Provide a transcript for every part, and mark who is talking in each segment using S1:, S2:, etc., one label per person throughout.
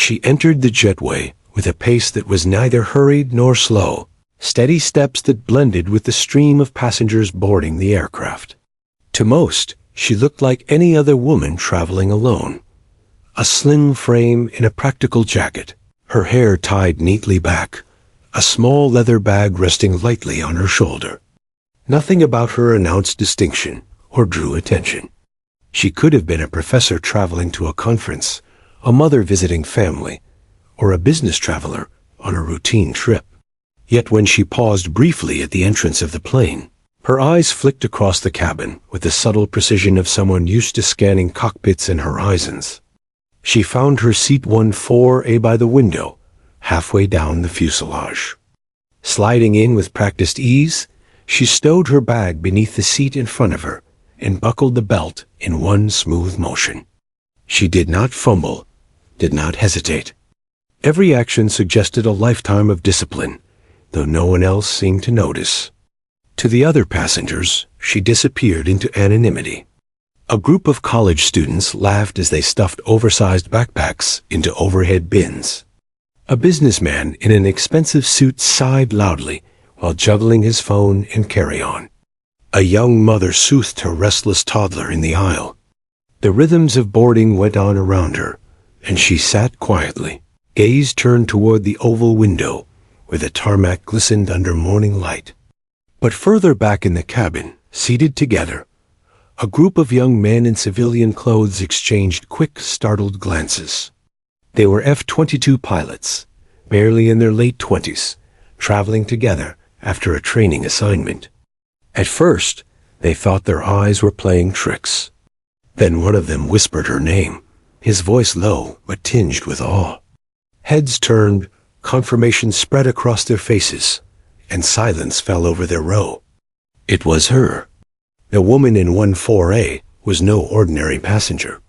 S1: She entered the jetway with a pace that was neither hurried nor slow, steady steps that blended with the stream of passengers boarding the aircraft. To most, she looked like any other woman traveling alone. A slim frame in a practical jacket, her hair tied neatly back, a small leather bag resting lightly on her shoulder. Nothing about her announced distinction or drew attention. She could have been a professor traveling to a conference, a mother visiting family, or a business traveler on a routine trip. Yet when she paused briefly at the entrance of the plane, her eyes flicked across the cabin with the subtle precision of someone used to scanning cockpits and horizons. She found her seat 14A by the window, halfway down the fuselage. Sliding in with practiced ease, she stowed her bag beneath the seat in front of her and buckled the belt in one smooth motion. She did not fumble, did not hesitate. Every action suggested a lifetime of discipline, though no one else seemed to notice. To the other passengers, she disappeared into anonymity. A group of college students laughed as they stuffed oversized backpacks into overhead bins. A businessman in an expensive suit sighed loudly while juggling his phone and carry-on. A young mother soothed her restless toddler in the aisle. The rhythms of boarding went on around her, and she sat quietly, gaze turned toward the oval window where the tarmac glistened under morning light. But further back in the cabin, seated together, a group of young men in civilian clothes exchanged quick, startled glances. They were F-22 pilots, barely in their late 20s, traveling together after a training assignment. At first, they thought their eyes were playing tricks. Then one of them whispered her name, his voice low but tinged with awe. Heads turned, confirmation spread across their faces, and silence fell over their row. It was her. The woman in 14A was no ordinary passenger.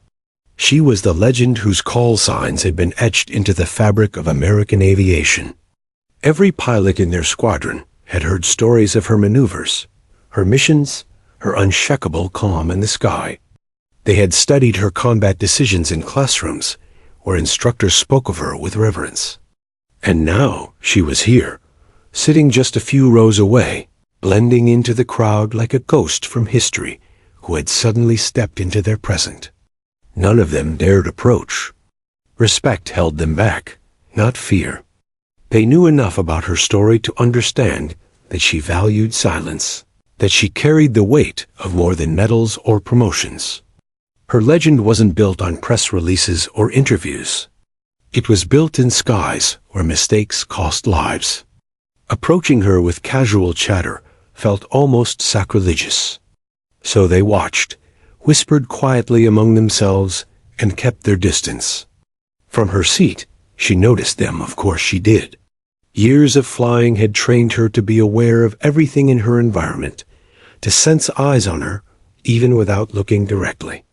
S1: She was the legend whose call signs had been etched into the fabric of American aviation. Every pilot in their squadron had heard stories of her maneuvers, her missions, her unshakable calm in the sky. They had studied her combat decisions in classrooms, where instructors spoke of her with reverence. And now she was here, sitting just a few rows away, blending into the crowd like a ghost from history who had suddenly stepped into their present. None of them dared approach. Respect held them back, not fear. They knew enough about her story to understand that she valued silence, that she carried the weight of more than medals or promotions. Her legend wasn't built on press releases or interviews. It was built in skies where mistakes cost lives. Approaching her with casual chatter felt almost sacrilegious. So they watched, whispered quietly among themselves, and kept their distance. From her seat, she noticed them, of course she did. Years of flying had trained her to be aware of everything in her environment, to sense eyes on her, even without looking directly.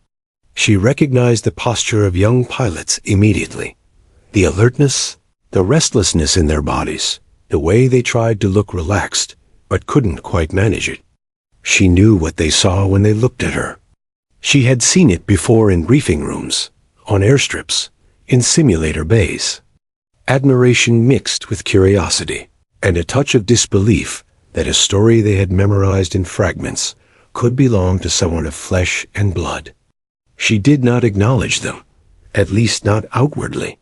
S1: She recognized the posture of young pilots immediately. The alertness, the restlessness in their bodies, the way they tried to look relaxed, but couldn't quite manage it. She knew what they saw when they looked at her. She had seen it before in briefing rooms, on airstrips, in simulator bays. Admiration mixed with curiosity, and a touch of disbelief that a story they had memorized in fragments could belong to someone of flesh and blood. She did not acknowledge them, at least not outwardly.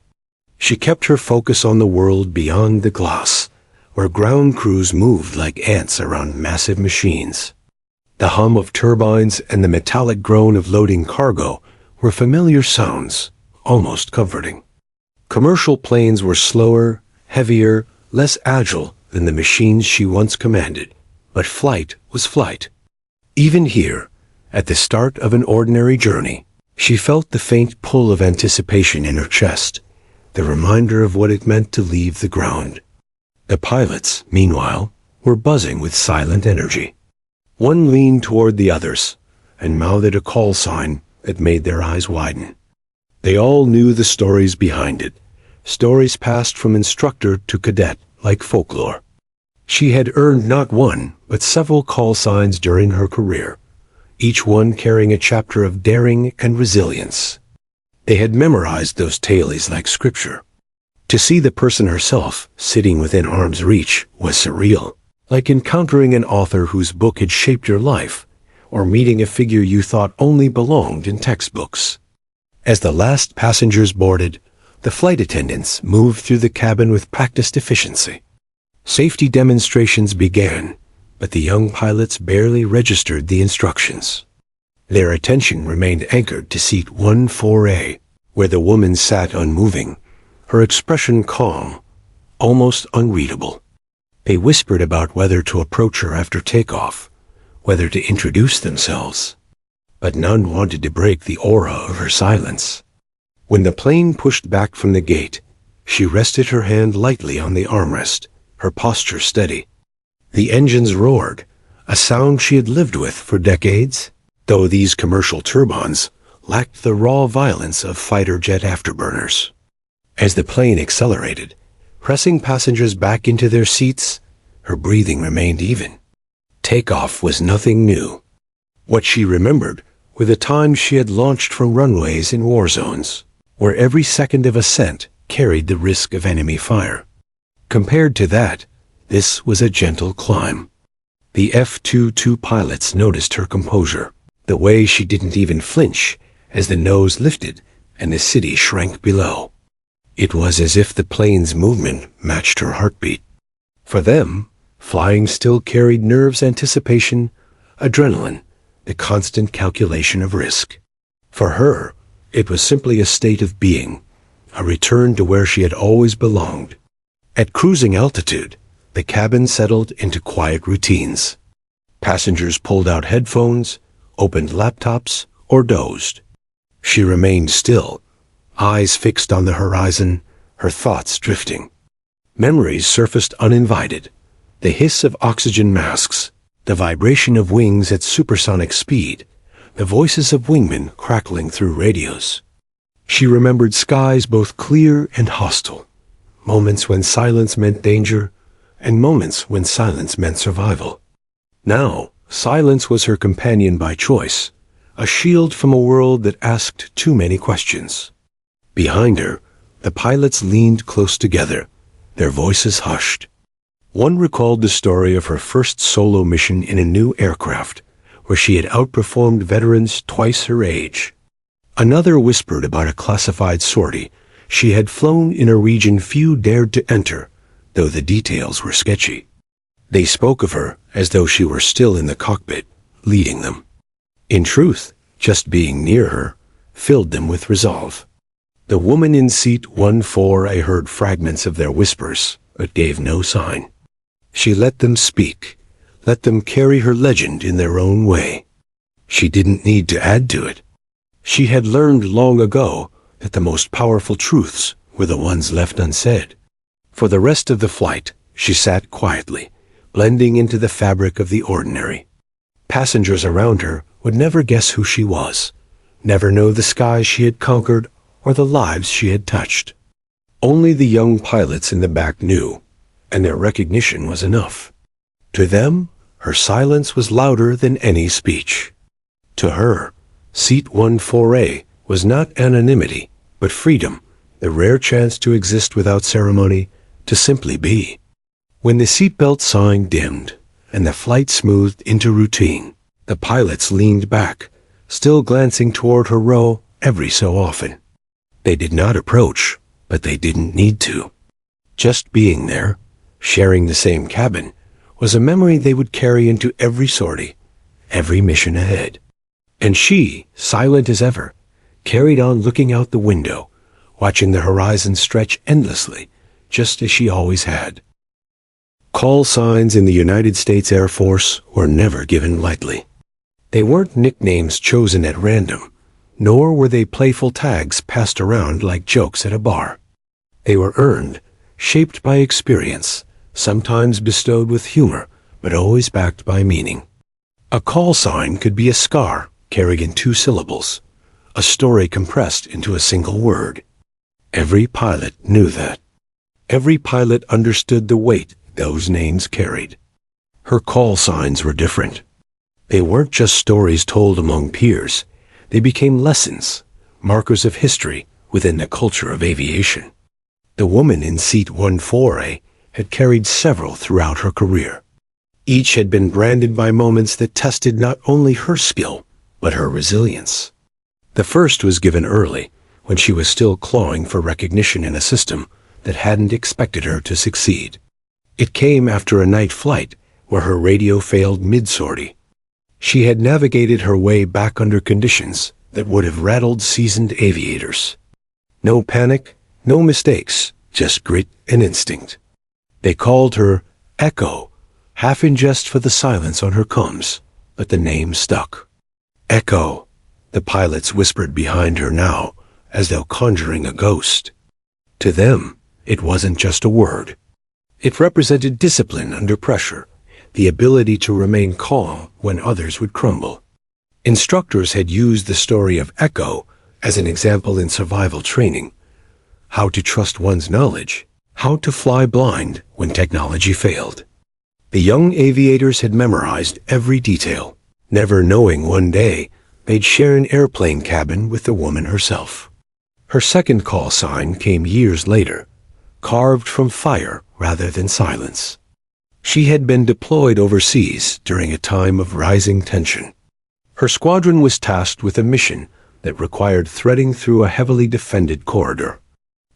S1: She kept her focus on the world beyond the glass, where ground crews moved like ants around massive machines. The hum of turbines and the metallic groan of loading cargo were familiar sounds, almost comforting. Commercial planes were slower, heavier, less agile than the machines she once commanded, but flight was flight. Even here, at the start of an ordinary journey, she felt the faint pull of anticipation in her chest, the reminder of what it meant to leave the ground. The pilots, meanwhile, were buzzing with silent energy. One leaned toward the others and mouthed a call sign that made their eyes widen. They all knew the stories behind it, stories passed from instructor to cadet like folklore. She had earned not one, but several call signs during her career, each one carrying a chapter of daring and resilience. They had memorized those tales like scripture, To see the person herself sitting within arm's reach was surreal, like encountering an author whose book had shaped your life, or meeting a figure you thought only belonged in textbooks. As the last passengers boarded, the flight attendants moved through the cabin with practiced efficiency. Safety demonstrations began, but the young pilots barely registered the instructions. Their attention remained anchored to seat 14A, where the woman sat unmoving, her expression calm, almost unreadable. They whispered about whether to approach her after takeoff, whether to introduce themselves, but none wanted to break the aura of her silence. When the plane pushed back from the gate, she rested her hand lightly on the armrest, her posture steady. The engines roared, a sound she had lived with for decades, though these commercial turbines lacked the raw violence of fighter jet afterburners. As the plane accelerated, pressing passengers back into their seats, her breathing remained even. Takeoff was nothing new. What she remembered were the times she had launched from runways in war zones, where every second of ascent carried the risk of enemy fire. Compared to that, this was a gentle climb. The F-22 pilots noticed her composure, the way she didn't even flinch as the nose lifted and the city shrank below. It was as if the plane's movement matched her heartbeat. For them, flying still carried nerves, anticipation, adrenaline, the constant calculation of risk. For her, it was simply a state of being, a return to where she had always belonged. At cruising altitude, the cabin settled into quiet routines. Passengers pulled out headphones, opened laptops, or dozed. She remained still, eyes fixed on the horizon, her thoughts drifting. Memories surfaced uninvited. The hiss of oxygen masks, the vibration of wings at supersonic speed, the voices of wingmen crackling through radios. She remembered skies both clear and hostile, moments when silence meant danger, and moments when silence meant survival. Now, silence was her companion by choice, a shield from a world that asked too many questions. Behind her, the pilots leaned close together, their voices hushed. One recalled the story of her first solo mission in a new aircraft, where she had outperformed veterans twice her age. Another whispered about a classified sortie she had flown in a region few dared to enter, though the details were sketchy. They spoke of her as though she were still in the cockpit, leading them. In truth, just being near her filled them with resolve. The woman in seat 14A heard fragments of their whispers, but gave no sign. She let them speak, let them carry her legend in their own way. She didn't need to add to it. She had learned long ago that the most powerful truths were the ones left unsaid. For the rest of the flight, she sat quietly, blending into the fabric of the ordinary. Passengers around her would never guess who she was, never know the skies she had conquered or the lives she had touched. Only the young pilots in the back knew, and their recognition was enough. To them, her silence was louder than any speech. To her, seat 14A was not anonymity, but freedom, the rare chance to exist without ceremony, to simply be. When the seatbelt sign dimmed and the flight smoothed into routine, the pilots leaned back, still glancing toward her row every so often. They did not approach, but they didn't need to. Just being there, sharing the same cabin, was a memory they would carry into every sortie, every mission ahead. And she, silent as ever, carried on looking out the window, watching the horizon stretch endlessly, just as she always had. Call signs in the United States Air Force were never given lightly. They weren't nicknames chosen at random, nor were they playful tags passed around like jokes at a bar. They were earned, shaped by experience, sometimes bestowed with humor, but always backed by meaning. A call sign could be a scar carrying 2 syllables, a story compressed into a single word. Every pilot knew that. Every pilot understood the weight those names carried. Her call signs were different. They weren't just stories told among peers. They became lessons, markers of history within the culture of aviation. The woman in seat 14A had carried several throughout her career. Each had been branded by moments that tested not only her skill, but her resilience. The first was given early, when she was still clawing for recognition in a system that hadn't expected her to succeed. It came after a night flight where her radio failed mid-sortie. She had navigated her way back under conditions that would have rattled seasoned aviators. No panic, no mistakes, just grit and instinct. They called her Echo, half in jest for the silence on her comms, but the name stuck. Echo, the pilots whispered behind her now, as though conjuring a ghost. To them, it wasn't just a word. It represented discipline under pressure, the ability to remain calm when others would crumble. Instructors had used the story of Echo as an example in survival training. How to trust one's knowledge, how to fly blind when technology failed. The young aviators had memorized every detail, never knowing one day they'd share an airplane cabin with the woman herself. Her second call sign came years later, carved from fire rather than silence. She had been deployed overseas during a time of rising tension. Her squadron was tasked with a mission that required threading through a heavily defended corridor.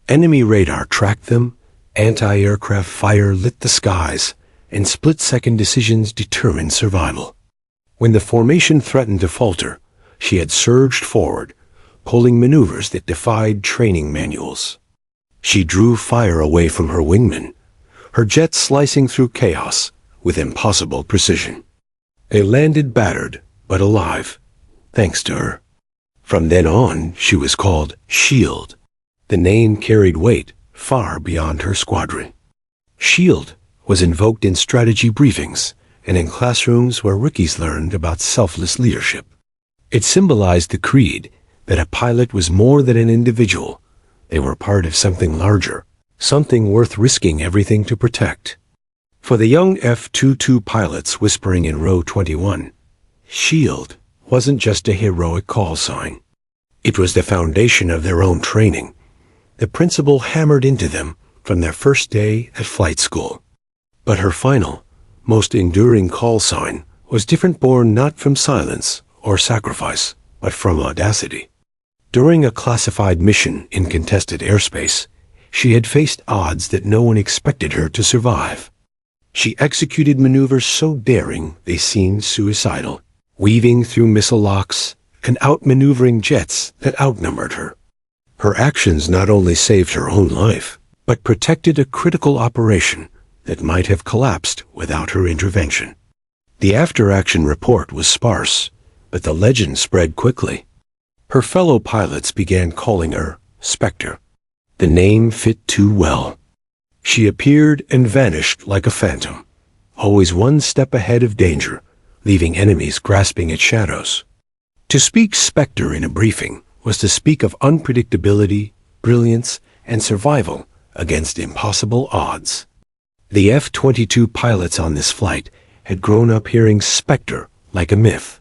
S1: Enemy radar tracked them, anti-aircraft fire lit the skies, and split-second decisions determined survival. When the formation threatened to falter, she had surged forward, pulling maneuvers that defied training manuals. She drew fire away from her wingmen, her jets slicing through chaos with impossible precision. They landed battered, but alive, thanks to her. From then on, she was called Shield. The name carried weight far beyond her squadron. Shield was invoked in strategy briefings and in classrooms where rookies learned about selfless leadership. It symbolized the creed that a pilot was more than an individual. They were part of something larger, something worth risking everything to protect. For the young F-22 pilots whispering in row 21, Shield wasn't just a heroic call sign. It was the foundation of their own training, the principle hammered into them from their first day at flight school. But her final, most enduring call sign was different, born not from silence or sacrifice, but from audacity. During a classified mission in contested airspace, she had faced odds that no one expected her to survive. She executed maneuvers so daring they seemed suicidal, weaving through missile locks and outmaneuvering jets that outnumbered her. Her actions not only saved her own life, but protected a critical operation that might have collapsed without her intervention. The after-action report was sparse, but the legend spread quickly. Her fellow pilots began calling her Spectre. The name fit too well. She appeared and vanished like a phantom, always one step ahead of danger, leaving enemies grasping at shadows. To speak Spectre in a briefing was to speak of unpredictability, brilliance, and survival against impossible odds. The F-22 pilots on this flight had grown up hearing Spectre like a myth.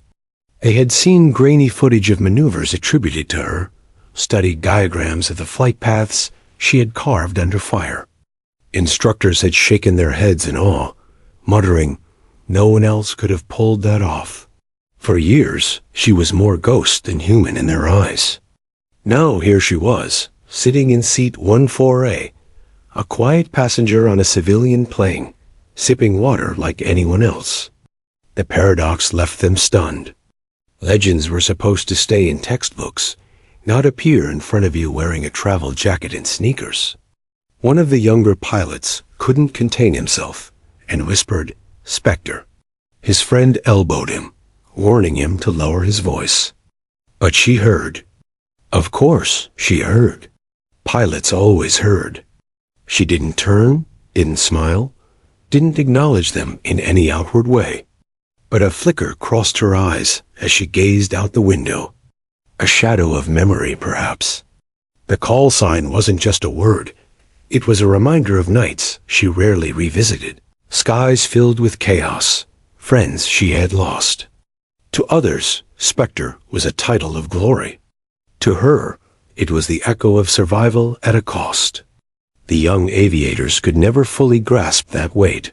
S1: They had seen grainy footage of maneuvers attributed to her, studied diagrams of the flight paths she had carved under fire. Instructors had shaken their heads in awe, muttering, "No one else could have pulled that off." For years, she was more ghost than human in their eyes. Now here she was, sitting in seat 14A, a quiet passenger on a civilian plane, sipping water like anyone else. The paradox left them stunned. Legends were supposed to stay in textbooks, not appear in front of you wearing a travel jacket and sneakers. One of the younger pilots couldn't contain himself and whispered, "Spectre." His friend elbowed him, warning him to lower his voice. But she heard. Of course, she heard. Pilots always heard. She didn't turn, didn't smile, didn't acknowledge them in any outward way. But a flicker crossed her eyes as she gazed out the window. A shadow of memory, perhaps. The call sign wasn't just a word. It was a reminder of nights she rarely revisited, skies filled with chaos, friends she had lost. To others, Spectre was a title of glory. To her, it was the echo of survival at a cost. The young aviators could never fully grasp that weight.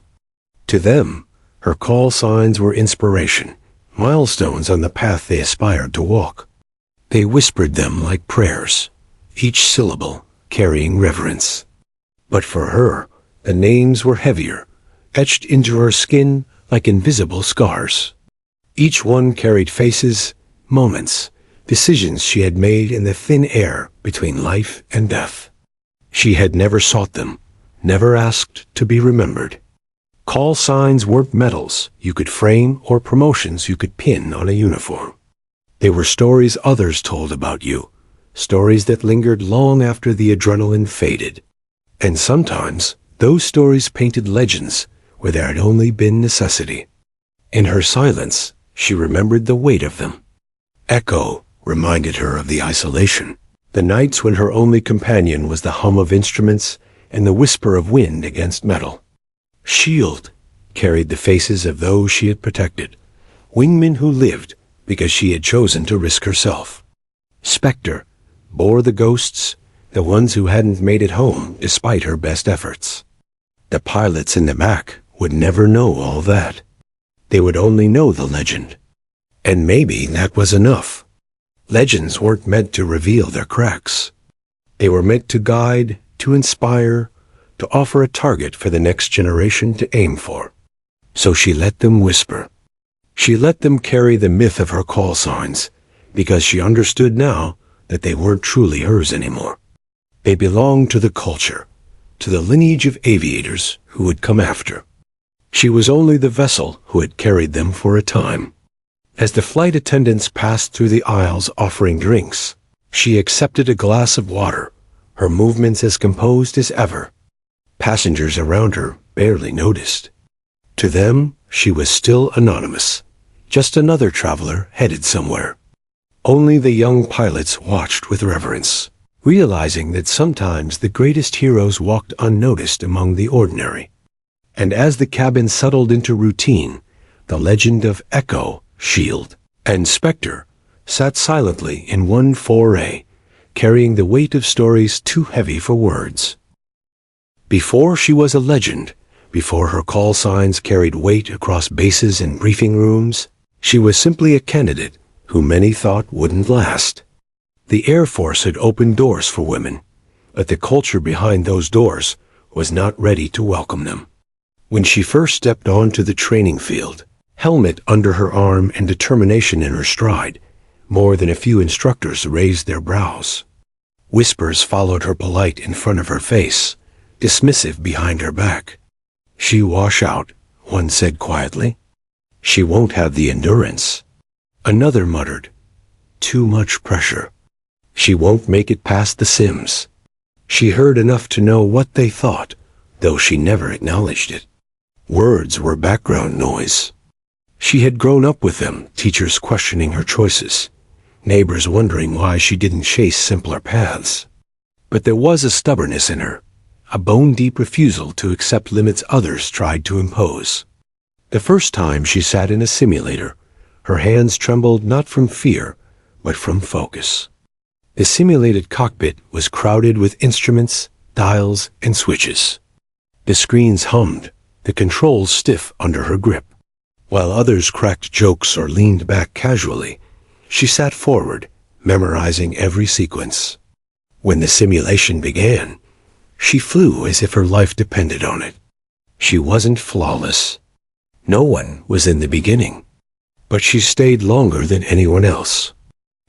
S1: To them, her call signs were inspiration, milestones on the path they aspired to walk. They whispered them like prayers, each syllable carrying reverence. But for her, the names were heavier, etched into her skin like invisible scars. Each one carried faces, moments, decisions she had made in the thin air between life and death. She had never sought them, never asked to be remembered. Call signs weren't medals you could frame or promotions you could pin on a uniform. They were stories others told about you, stories that lingered long after the adrenaline faded. And sometimes, those stories painted legends where there had only been necessity. In her silence, she remembered the weight of them. Echo reminded her of the isolation, the nights when her only companion was the hum of instruments and the whisper of wind against metal. Shield carried the faces of those she had protected, wingmen who lived because she had chosen to risk herself. Spectre bore the ghosts, the ones who hadn't made it home despite her best efforts. The pilots in the back would never know all that. They would only know the legend. And maybe that was enough. Legends weren't meant to reveal their cracks. They were meant to guide, to inspire, to offer a target for the next generation to aim for. So she let them whisper. She let them carry the myth of her call signs, because she understood now that they weren't truly hers anymore. They belonged to the culture, to the lineage of aviators who would come after. She was only the vessel who had carried them for a time. As the flight attendants passed through the aisles offering drinks, she accepted a glass of water, her movements as composed as ever. Passengers around her barely noticed. To them, she was still anonymous, just another traveler headed somewhere. Only the young pilots watched with reverence, realizing that sometimes the greatest heroes walked unnoticed among the ordinary. And as the cabin settled into routine, the legend of Echo, Shield, and Spectre sat silently in one 4A, carrying the weight of stories too heavy for words. Before she was a legend, before her call signs carried weight across bases and briefing rooms, she was simply a candidate who many thought wouldn't last. The Air Force had opened doors for women, but the culture behind those doors was not ready to welcome them. When she first stepped onto the training field, helmet under her arm and determination in her stride, more than a few instructors raised their brows. Whispers followed her polite in front of her face, dismissive behind her back. "She wash out," one said quietly. "She won't have the endurance." Another muttered, "Too much pressure. She won't make it past the sims." She heard enough to know what they thought, though she never acknowledged it. Words were background noise. She had grown up with them, teachers questioning her choices, neighbors wondering why she didn't chase simpler paths. But there was a stubbornness in her, a bone-deep refusal to accept limits others tried to impose. The first time she sat in a simulator, her hands trembled not from fear, but from focus. The simulated cockpit was crowded with instruments, dials, and switches. The screens hummed, the controls stiff under her grip. While others cracked jokes or leaned back casually, she sat forward, memorizing every sequence. When the simulation began, she flew as if her life depended on it. She wasn't flawless. No one was in the beginning. But she stayed longer than anyone else.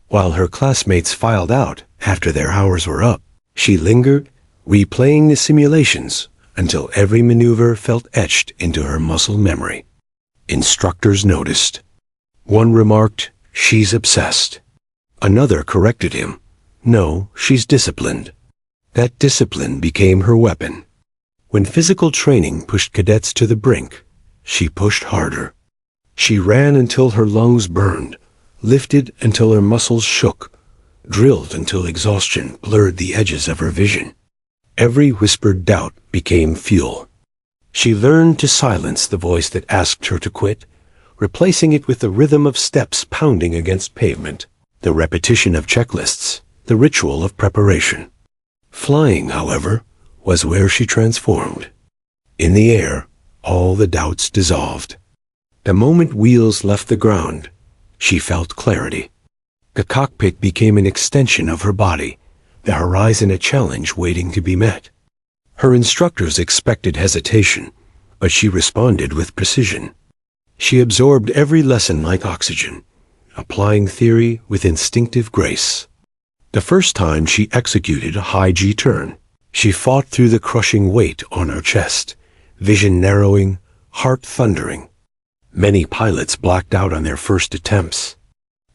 S1: While her classmates filed out after their hours were up, she lingered, replaying the simulations until every maneuver felt etched into her muscle memory. Instructors noticed. One remarked, "She's obsessed." Another corrected him, "No, she's disciplined." That discipline became her weapon. When physical training pushed cadets to the brink, she pushed harder. She ran until her lungs burned, lifted until her muscles shook, drilled until exhaustion blurred the edges of her vision. Every whispered doubt became fuel. She learned to silence the voice that asked her to quit, replacing it with the rhythm of steps pounding against pavement, the repetition of checklists, the ritual of preparation. Flying, however, was where she transformed. In the air, all the doubts dissolved. The moment wheels left the ground, she felt clarity. The cockpit became an extension of her body, the horizon a challenge waiting to be met. Her instructors expected hesitation, but she responded with precision. She absorbed every lesson like oxygen, applying theory with instinctive grace. The first time she executed a high G turn, she fought through the crushing weight on her chest, vision narrowing, heart thundering. Many pilots blacked out on their first attempts.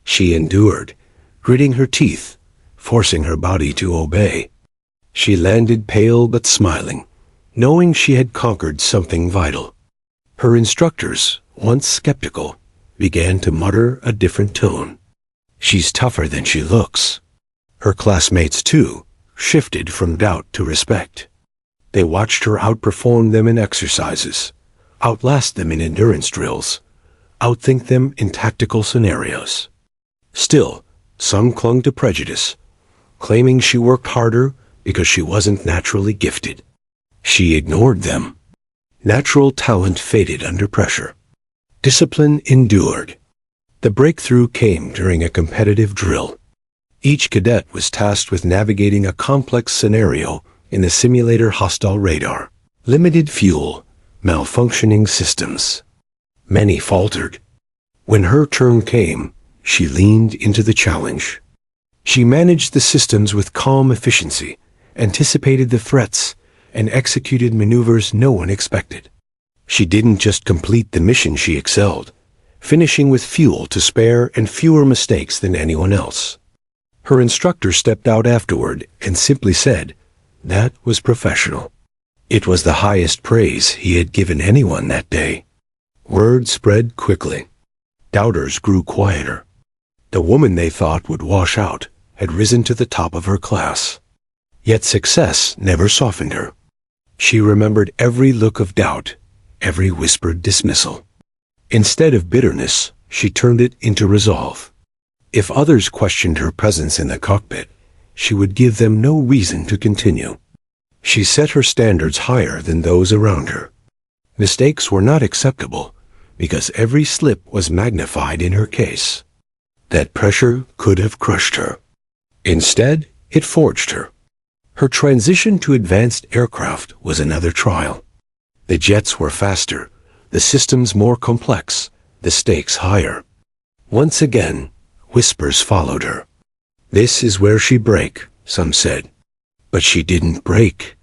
S1: She endured, gritting her teeth, forcing her body to obey. She landed pale but smiling, knowing she had conquered something vital. Her instructors, once skeptical, began to mutter a different tone. She's tougher than she looks. Her classmates, too, shifted from doubt to respect. They watched her outperform them in exercises, outlast them in endurance drills, outthink them in tactical scenarios. Still, some clung to prejudice, claiming she worked harder because she wasn't naturally gifted. She ignored them. Natural talent faded under pressure. Discipline endured. The breakthrough came during a competitive drill. Each cadet was tasked with navigating a complex scenario in the simulator hostile radar, limited fuel, malfunctioning systems. Many faltered. When her turn came, she leaned into the challenge. She managed the systems with calm efficiency, anticipated the threats, and executed maneuvers no one expected. She didn't just complete the mission, she excelled, finishing with fuel to spare and fewer mistakes than anyone else. Her instructor stepped out afterward and simply said, "That was professional." It was the highest praise he had given anyone that day. Word spread quickly. Doubters grew quieter. The woman they thought would wash out had risen to the top of her class. Yet success never softened her. She remembered every look of doubt, every whispered dismissal. Instead of bitterness, she turned it into resolve. If others questioned her presence in the cockpit, she would give them no reason to continue. She set her standards higher than those around her. Mistakes were not acceptable because every slip was magnified in her case. That pressure could have crushed her. Instead, it forged her. Her transition to advanced aircraft was another trial. The jets were faster, the systems more complex, the stakes higher. Once again, whispers followed her. This is where she break, some said. But she didn't break.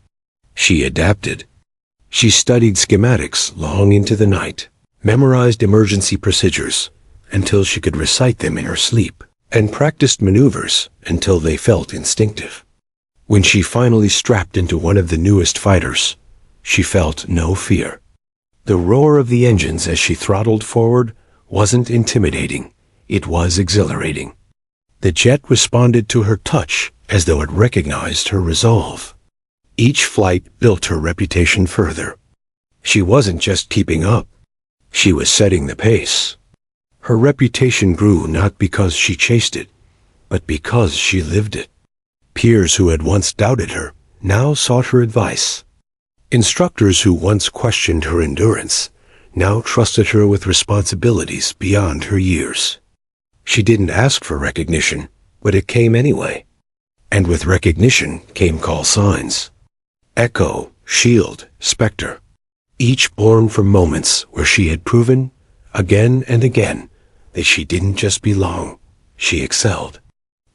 S1: She adapted. She studied schematics long into the night, memorized emergency procedures until she could recite them in her sleep, and practiced maneuvers until they felt instinctive. When she finally strapped into one of the newest fighters, she felt no fear. The roar of the engines as she throttled forward wasn't intimidating, it was exhilarating. The jet responded to her touch as though it recognized her resolve. Each flight built her reputation further. She wasn't just keeping up, she was setting the pace. Her reputation grew not because she chased it, but because she lived it. Peers who had once doubted her now sought her advice. Instructors who once questioned her endurance now trusted her with responsibilities beyond her years. She didn't ask for recognition, but it came anyway. And with recognition came call signs. Echo, Shield, Spectre, each born from moments where she had proven, again and again, that she didn't just belong, she excelled.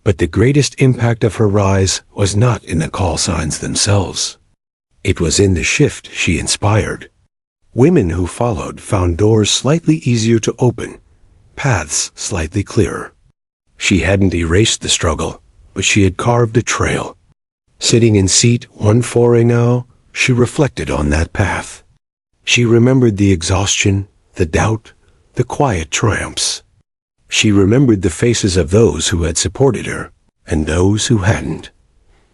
S1: But the greatest impact of her rise was not in the call signs themselves. It was in the shift she inspired. Women who followed found doors slightly easier to open, paths slightly clearer. She hadn't erased the struggle, but she had carved a trail. Sitting in seat 140 now, she reflected on that path. She remembered the exhaustion, the doubt, the quiet triumphs. She remembered the faces of those who had supported her, and those who hadn't.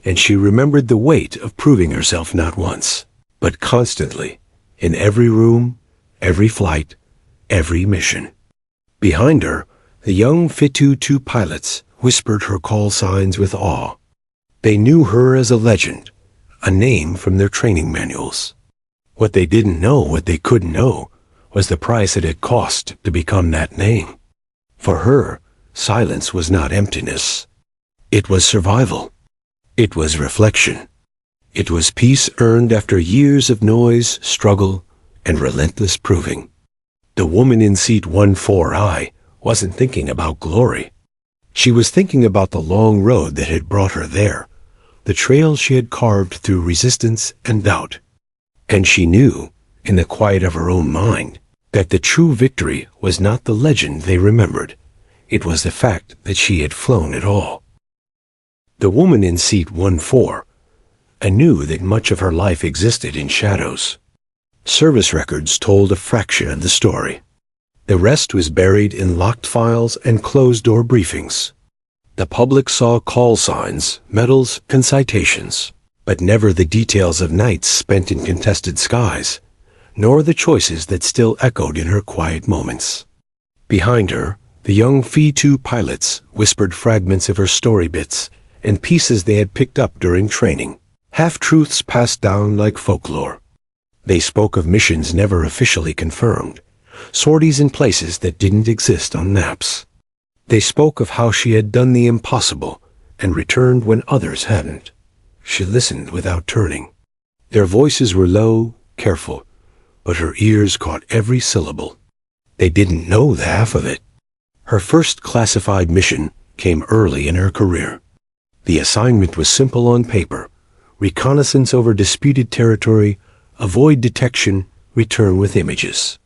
S1: And she remembered the weight of proving herself not once, but constantly, in every room, every flight, every mission. Behind her, the young F-22 pilots whispered her call signs with awe. They knew her as a legend, a name from their training manuals. What they didn't know, what they couldn't know, was the price it had cost to become that name. For her, silence was not emptiness. It was survival. It was reflection. It was peace earned after years of noise, struggle, and relentless proving. The woman in seat 14I wasn't thinking about glory. She was thinking about the long road that had brought her there, the trail she had carved through resistance and doubt. And she knew, in the quiet of her own mind, that the true victory was not the legend they remembered. It was the fact that she had flown at all. The woman in seat 14 knew that much of her life existed in shadows. Service records told a fraction of the story. The rest was buried in locked files and closed-door briefings. The public saw call signs, medals, and citations, but never the details of nights spent in contested skies, nor the choices that still echoed in her quiet moments. Behind her, the young F-22 pilots whispered fragments of her story bits and pieces they had picked up during training, half-truths passed down like folklore. They spoke of missions never officially confirmed, sorties in places that didn't exist on maps. They spoke of how she had done the impossible and returned when others hadn't. She listened without turning. Their voices were low, careful, but her ears caught every syllable. They didn't know the half of it. Her first classified mission came early in her career. The assignment was simple on paper: reconnaissance over disputed territory, avoid detection, return with images.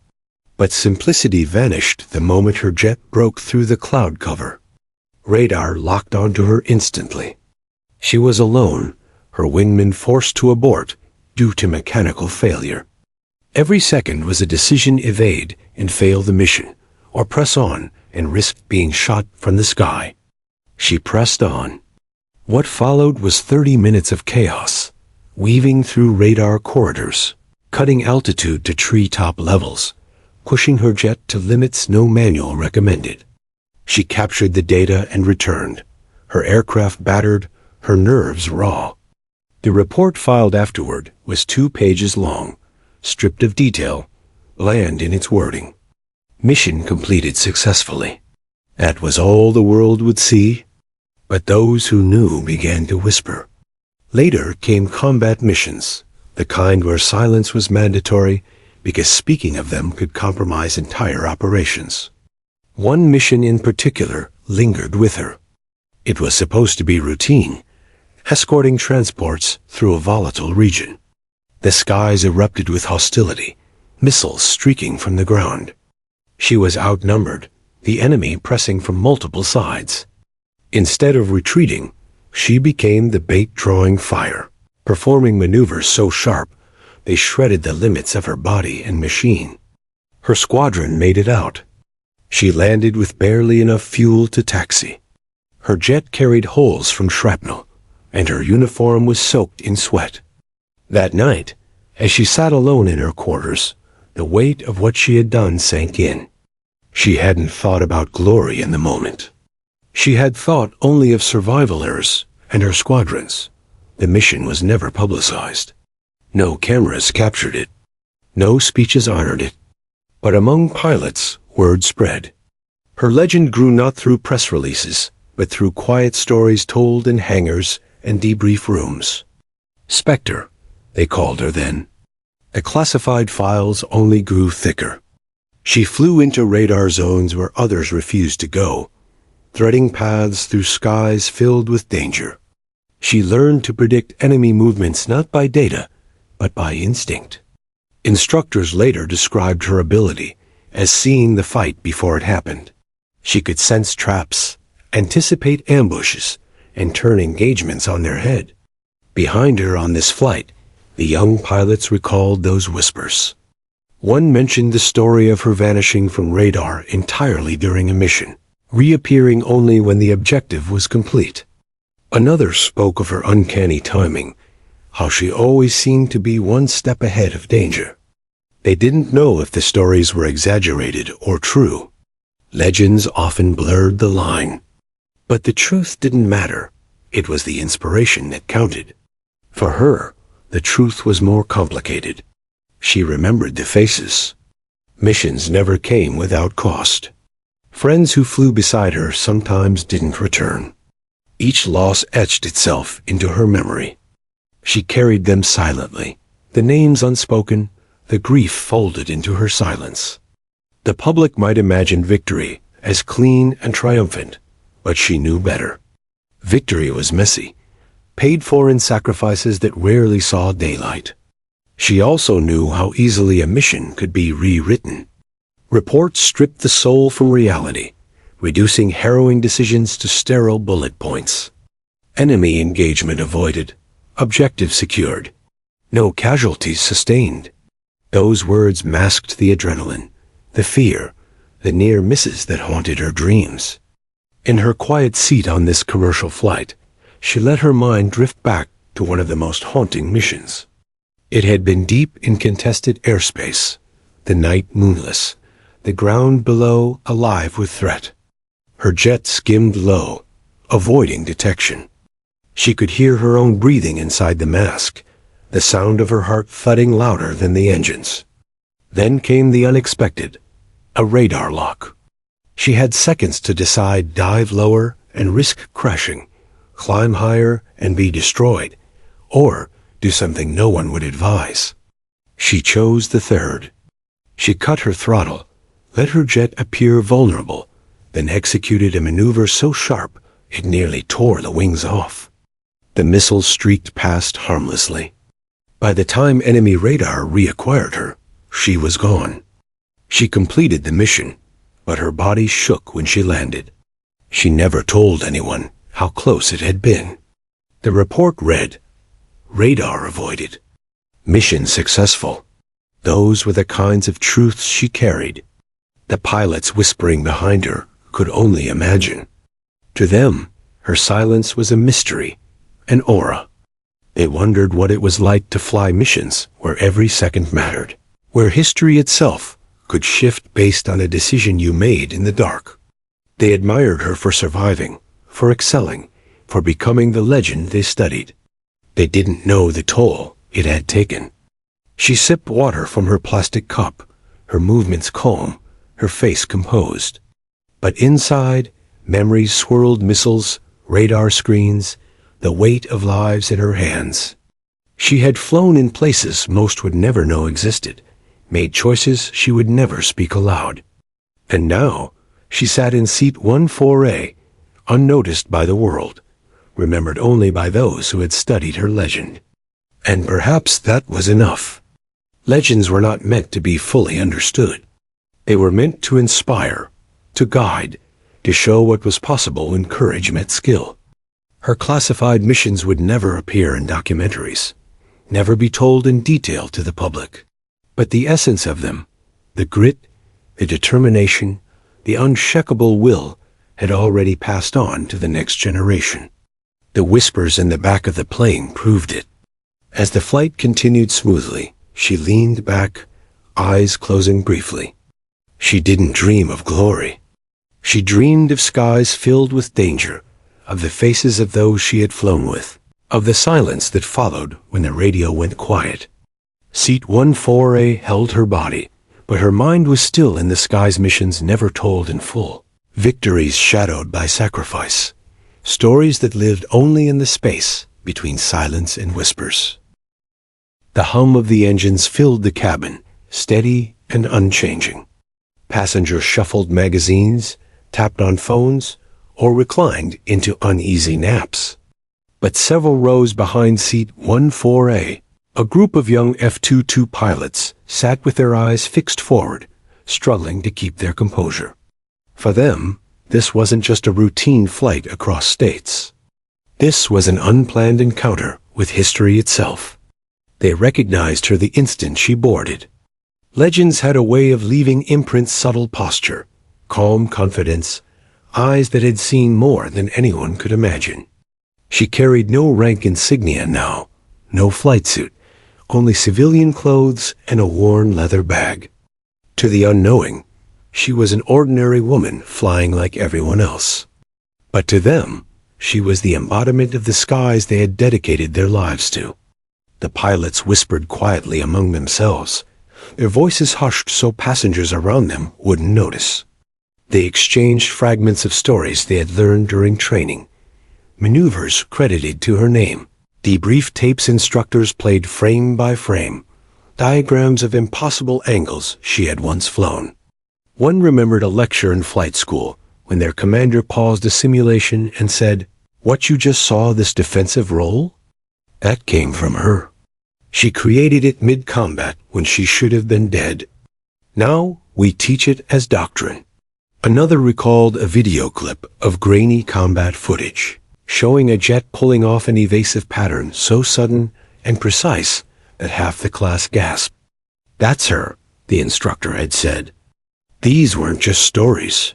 S1: But simplicity vanished the moment her jet broke through the cloud cover. Radar locked onto her instantly. She was alone, her wingman forced to abort due to mechanical failure. Every second was a decision: evade and fail the mission, or press on and risk being shot from the sky. She pressed on. What followed was 30 minutes of chaos, weaving through radar corridors, cutting altitude to treetop levels, pushing her jet to limits no manual recommended. She captured the data and returned, her aircraft battered, her nerves raw. The report filed afterward was 2 pages long, stripped of detail, bland in its wording. Mission completed successfully. That was all the world would see. But those who knew began to whisper. Later came combat missions, the kind where silence was mandatory because speaking of them could compromise entire operations. One mission in particular lingered with her. It was supposed to be routine, escorting transports through a volatile region. The skies erupted with hostility, missiles streaking from the ground. She was outnumbered, the enemy pressing from multiple sides. Instead of retreating, she became the bait drawing fire, performing maneuvers so sharp they shredded the limits of her body and machine. Her squadron made it out. She landed with barely enough fuel to taxi. Her jet carried holes from shrapnel, and her uniform was soaked in sweat. That night, as she sat alone in her quarters, the weight of what she had done sank in. She hadn't thought about glory in the moment. She had thought only of survivalers and her squadrons. The mission was never publicized. No cameras captured it. No speeches honored it. But among pilots, word spread. Her legend grew not through press releases, but through quiet stories told in hangars and debrief rooms. Spectre, they called her then. The classified files only grew thicker. She flew into radar zones where others refused to go, threading paths through skies filled with danger. She learned to predict enemy movements not by data, but by instinct. Instructors later described her ability as seeing the fight before it happened. She could sense traps, anticipate ambushes, and turn engagements on their head. Behind her on this flight, the young pilots recalled those whispers. One mentioned the story of her vanishing from radar entirely during a mission, reappearing only when the objective was complete. Another spoke of her uncanny timing, how she always seemed to be one step ahead of danger. They didn't know if the stories were exaggerated or true. Legends often blurred the line. But the truth didn't matter. It was the inspiration that counted. For her, the truth was more complicated. She remembered the faces. Missions never came without cost. Friends who flew beside her sometimes didn't return. Each loss etched itself into her memory. She carried them silently, the names unspoken, the grief folded into her silence. The public might imagine victory as clean and triumphant, but she knew better. Victory was messy, paid for in sacrifices that rarely saw daylight. She also knew how easily a mission could be rewritten. Reports stripped the soul from reality, reducing harrowing decisions to sterile bullet points. Enemy engagement avoided, objective secured, no casualties sustained. Those words masked the adrenaline, the fear, the near misses that haunted her dreams. In her quiet seat on this commercial flight, she let her mind drift back to one of the most haunting missions. It had been deep in contested airspace, the night moonless, the ground below alive with threat. Her jet skimmed low, avoiding detection. She could hear her own breathing inside the mask, the sound of her heart thudding louder than the engines. Then came the unexpected, a radar lock. She had seconds to decide: dive lower and risk crashing, climb higher and be destroyed, or do something no one would advise. She chose the third. She cut her throttle, let her jet appear vulnerable, then executed a maneuver so sharp it nearly tore the wings off. The missiles streaked past harmlessly. By the time enemy radar reacquired her, she was gone. She completed the mission, but her body shook when she landed. She never told anyone how close it had been. The report read, "Radar avoided. Mission successful." Those were the kinds of truths she carried. The pilots whispering behind her could only imagine. To them, her silence was a mystery, an aura. They wondered what it was like to fly missions where every second mattered, where history itself could shift based on a decision you made in the dark. They admired her for surviving, for excelling, for becoming the legend they studied. They didn't know the toll it had taken. She sipped water from her plastic cup, her movements calm, her face composed. But inside, memories swirled: missiles, radar screens, the weight of lives in her hands. She had flown in places most would never know existed, made choices she would never speak aloud. And now, she sat in seat 14A, unnoticed by the world, remembered only by those who had studied her legend. And perhaps that was enough. Legends were not meant to be fully understood. They were meant to inspire, to guide, to show what was possible when courage met skill. Her classified missions would never appear in documentaries, never be told in detail to the public. But the essence of them, the grit, the determination, the unshakable will, had already passed on to the next generation. The whispers in the back of the plane proved it. As the flight continued smoothly, she leaned back, eyes closing briefly. She didn't dream of glory. She dreamed of skies filled with danger, of the faces of those she had flown with, of the silence that followed when the radio went quiet. Seat 14A held her body, but her mind was still in the skies missions never told in full. Victories shadowed by sacrifice. Stories that lived only in the space between silence and whispers. The hum of the engines filled the cabin, steady and unchanging. Passengers shuffled magazines, tapped on phones, or reclined into uneasy naps. But several rows behind seat 14A, a group of young F-22 pilots sat with their eyes fixed forward, struggling to keep their composure. For them, this wasn't just a routine flight across states. This was an unplanned encounter with history itself. They recognized her the instant she boarded. Legends had a way of leaving imprints: subtle posture, calm confidence, eyes that had seen more than anyone could imagine. She carried no rank insignia now, no flight suit, only civilian clothes and a worn leather bag. To the unknowing, she was an ordinary woman flying like everyone else. But to them, she was the embodiment of the skies they had dedicated their lives to. The pilots whispered quietly among themselves, their voices hushed so passengers around them wouldn't notice. They exchanged fragments of stories they had learned during training, maneuvers credited to her name, debrief tapes instructors played frame by frame, diagrams of impossible angles she had once flown. One remembered a lecture in flight school when their commander paused a simulation and said, "What you just saw, this defensive role? That came from her. She created it mid-combat when she should have been dead. Now we teach it as doctrine." Another recalled a video clip of grainy combat footage, showing a jet pulling off an evasive pattern so sudden and precise that half the class gasped. "That's her," the instructor had said. These weren't just stories.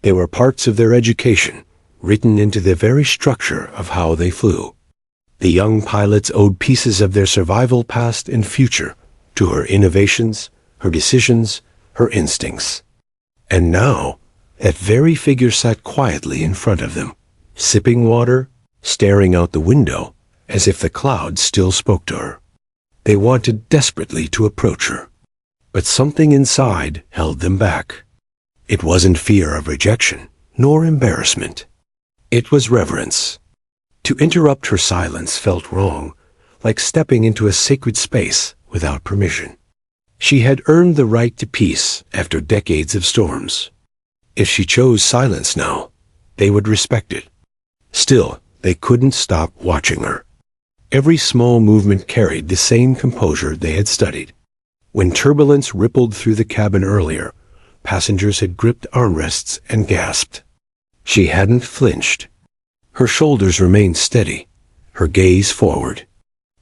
S1: They were parts of their education, written into the very structure of how they flew. The young pilots owed pieces of their survival past and future to her innovations, her decisions, her instincts. And now, that very figure sat quietly in front of them, sipping water, staring out the window, as if the clouds still spoke to her. They wanted desperately to approach her, but something inside held them back. It wasn't fear of rejection, nor embarrassment. It was reverence. To interrupt her silence felt wrong, like stepping into a sacred space without permission. She had earned the right to peace after decades of storms. If she chose silence now, they would respect it. Still, they couldn't stop watching her. Every small movement carried the same composure they had studied. When turbulence rippled through the cabin earlier, passengers had gripped armrests and gasped. She hadn't flinched. Her shoulders remained steady, her gaze forward.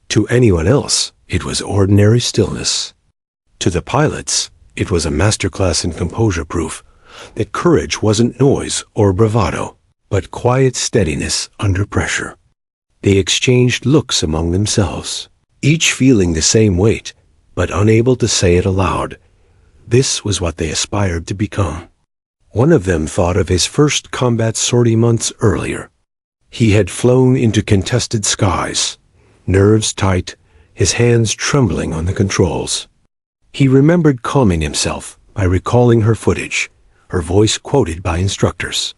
S1: To anyone else, it was ordinary stillness. To the pilots, it was a masterclass in composure proof that courage wasn't noise or bravado, but quiet steadiness under pressure. They exchanged looks among themselves, each feeling the same weight, but unable to say it aloud. This was what they aspired to become. One of them thought of his first combat sortie months earlier. He had flown into contested skies, nerves tight, his hands trembling on the controls. He remembered calming himself by recalling her footage, her voice quoted by instructors.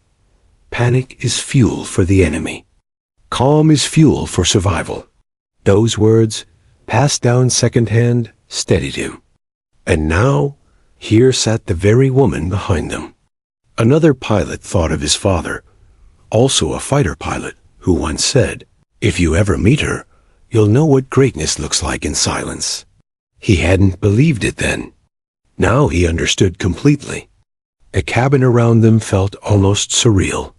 S1: "Panic is fuel for the enemy. Calm is fuel for survival." Those words, passed down secondhand, steadied him. And now, here sat the very woman behind them. Another pilot thought of his father, also a fighter pilot, who once said, "If you ever meet her, you'll know what greatness looks like in silence." He hadn't believed it then. Now he understood completely. The cabin around them felt almost surreal.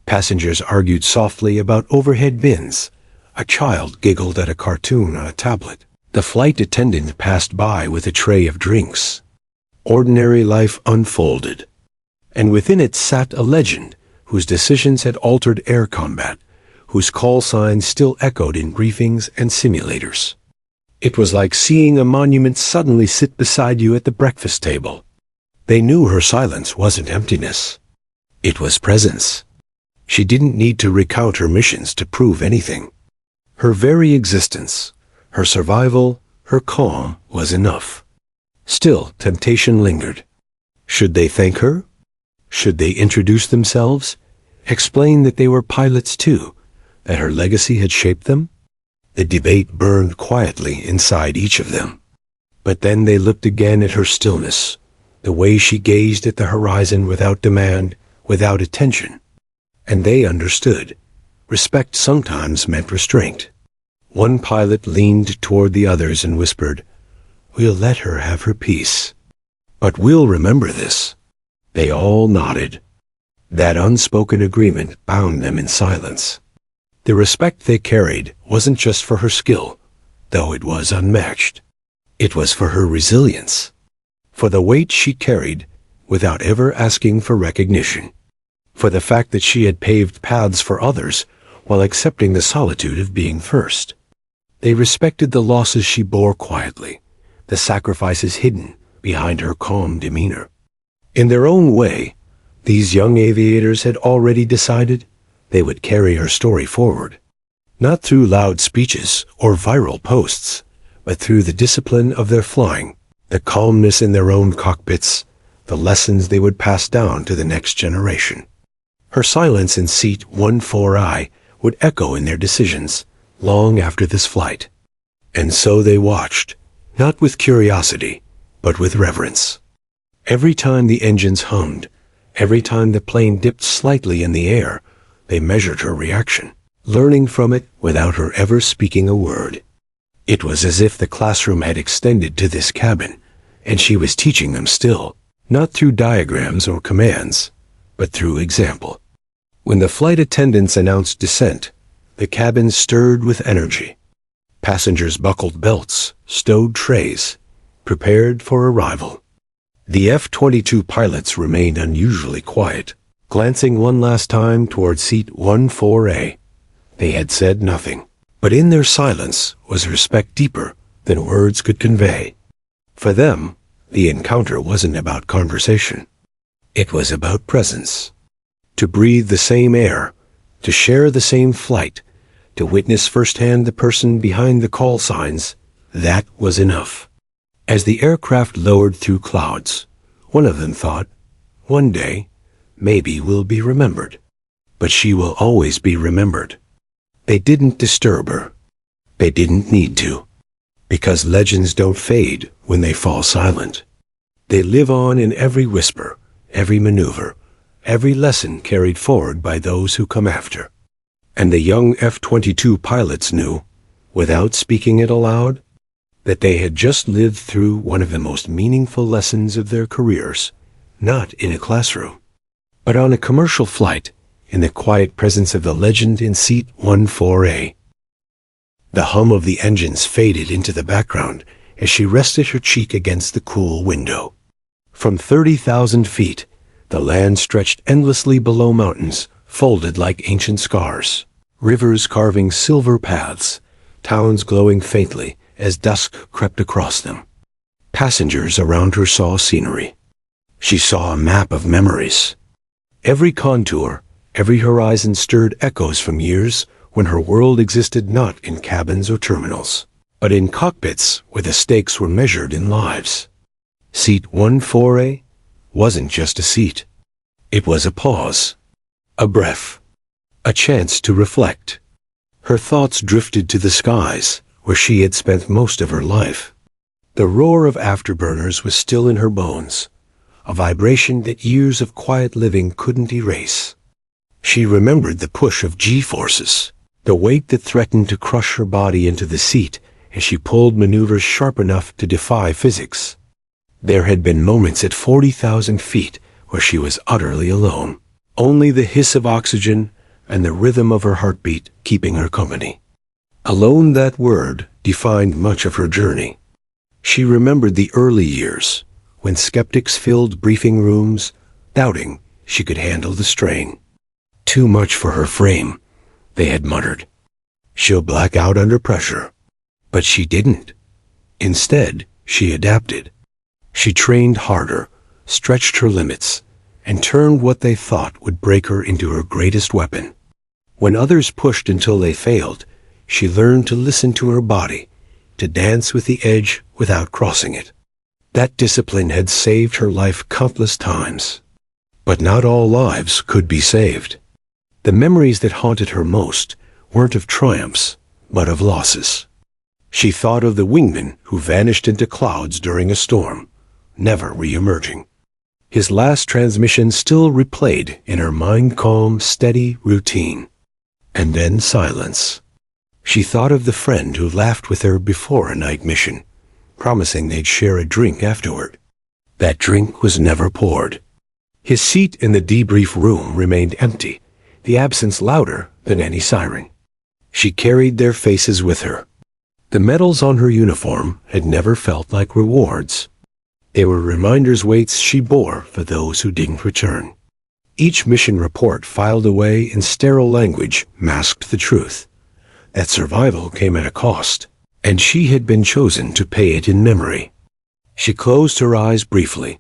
S1: Passengers argued softly about overhead bins. A child giggled at a cartoon on a tablet. The flight attendant passed by with a tray of drinks. Ordinary life unfolded, and within it sat a legend whose decisions had altered air combat, whose call signs still echoed in briefings and simulators. It was like seeing a monument suddenly sit beside you at the breakfast table. They knew her silence wasn't emptiness. It was presence. She didn't need to recount her missions to prove anything. Her very existence, her survival, her calm was enough. Still, temptation lingered. Should they thank her? Should they introduce themselves? Explain that they were pilots too, that her legacy had shaped them? The debate burned quietly inside each of them. But then they looked again at her stillness, the way she gazed at the horizon without demand, without attention. And they understood. Respect sometimes meant restraint. One pilot leaned toward the others and whispered, "We'll let her have her peace. But we'll remember this." They all nodded. That unspoken agreement bound them in silence. The respect they carried wasn't just for her skill, though it was unmatched. It was for her resilience, for the weight she carried without ever asking for recognition, for the fact that she had paved paths for others while accepting the solitude of being first. They respected the losses she bore quietly, the sacrifices hidden behind her calm demeanor. In their own way, these young aviators had already decided they would carry her story forward. Not through loud speeches or viral posts, but through the discipline of their flying, the calmness in their own cockpits, the lessons they would pass down to the next generation. Her silence in seat 14I would echo in their decisions long after this flight. And so they watched, not with curiosity, but with reverence. Every time the engines hummed, every time the plane dipped slightly in the air, they measured her reaction, learning from it without her ever speaking a word. It was as if the classroom had extended to this cabin, and she was teaching them still, not through diagrams or commands, but through example. When the flight attendants announced descent, the cabin stirred with energy. Passengers buckled belts, stowed trays, prepared for arrival. The F-22 pilots remained unusually quiet, glancing one last time toward seat 14A. They had said nothing, but in their silence was respect deeper than words could convey. For them, the encounter wasn't about conversation. It was about presence. To breathe the same air, to share the same flight, to witness firsthand the person behind the call signs, that was enough. As the aircraft lowered through clouds, one of them thought, one day, maybe we'll be remembered. But she will always be remembered. They didn't disturb her. They didn't need to. Because legends don't fade when they fall silent. They live on in every whisper, every maneuver, every lesson carried forward by those who come after. And the young F-22 pilots knew, without speaking it aloud, that they had just lived through one of the most meaningful lessons of their careers, not in a classroom, but on a commercial flight in the quiet presence of the legend in seat 14A. The hum of the engines faded into the background as she rested her cheek against the cool window. From 30,000 feet, the land stretched endlessly below mountains, folded like ancient scars, rivers carving silver paths, towns glowing faintly as dusk crept across them. Passengers around her saw scenery. She saw a map of memories. Every contour, every horizon stirred echoes from years when her world existed not in cabins or terminals, but in cockpits where the stakes were measured in lives. Seat 14A wasn't just a seat. It was a pause, a breath, a chance to reflect. Her thoughts drifted to the skies where she had spent most of her life. The roar of afterburners was still in her bones, a vibration that years of quiet living couldn't erase. She remembered the push of G-forces, the weight that threatened to crush her body into the seat as she pulled maneuvers sharp enough to defy physics. There had been moments at 40,000 feet where she was utterly alone, only the hiss of oxygen and the rhythm of her heartbeat keeping her company. Alone, that word defined much of her journey. She remembered the early years, when skeptics filled briefing rooms, doubting she could handle the strain. Too much for her frame, they had muttered. She'll black out under pressure. But she didn't. Instead, she adapted. She trained harder, stretched her limits, and turned what they thought would break her into her greatest weapon. When others pushed until they failed, she learned to listen to her body, to dance with the edge without crossing it. That discipline had saved her life countless times. But not all lives could be saved. The memories that haunted her most weren't of triumphs, but of losses. She thought of the wingman who vanished into clouds during a storm, never re-emerging. His last transmission still replayed in her mind calm, steady routine. And then silence. She thought of the friend who laughed with her before a night mission, promising they'd share a drink afterward. That drink was never poured. His seat in the debrief room remained empty, the absence louder than any siren. She carried their faces with her. The medals on her uniform had never felt like rewards. They were reminders weights she bore for those who didn't return. Each mission report filed away in sterile language masked the truth. That survival came at a cost, and she had been chosen to pay it in memory. She closed her eyes briefly,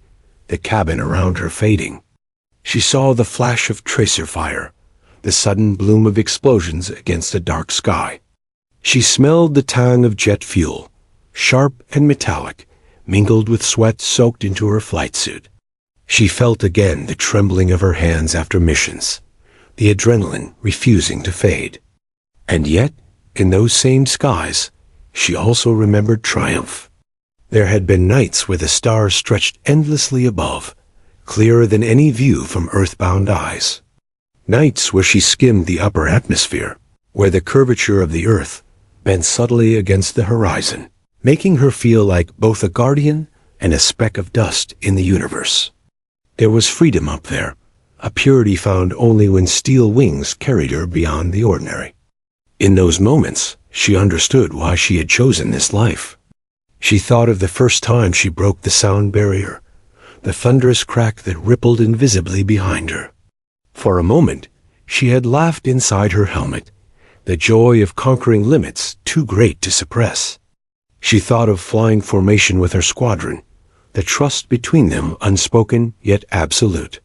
S1: the cabin around her fading. She saw the flash of tracer fire, the sudden bloom of explosions against a dark sky. She smelled the tang of jet fuel, sharp and metallic, mingled with sweat soaked into her flight suit. She felt again the trembling of her hands after missions, the adrenaline refusing to fade. And yet, in those same skies, she also remembered triumph. There had been nights where the stars stretched endlessly above, clearer than any view from earthbound eyes. Nights where she skimmed the upper atmosphere, where the curvature of the earth bent subtly against the horizon, making her feel like both a guardian and a speck of dust in the universe. There was freedom up there, a purity found only when steel wings carried her beyond the ordinary. In those moments, she understood why she had chosen this life. She thought of the first time she broke the sound barrier, the thunderous crack that rippled invisibly behind her. For a moment, she had laughed inside her helmet, the joy of conquering limits too great to suppress. She thought of flying formation with her squadron, the trust between them unspoken yet absolute.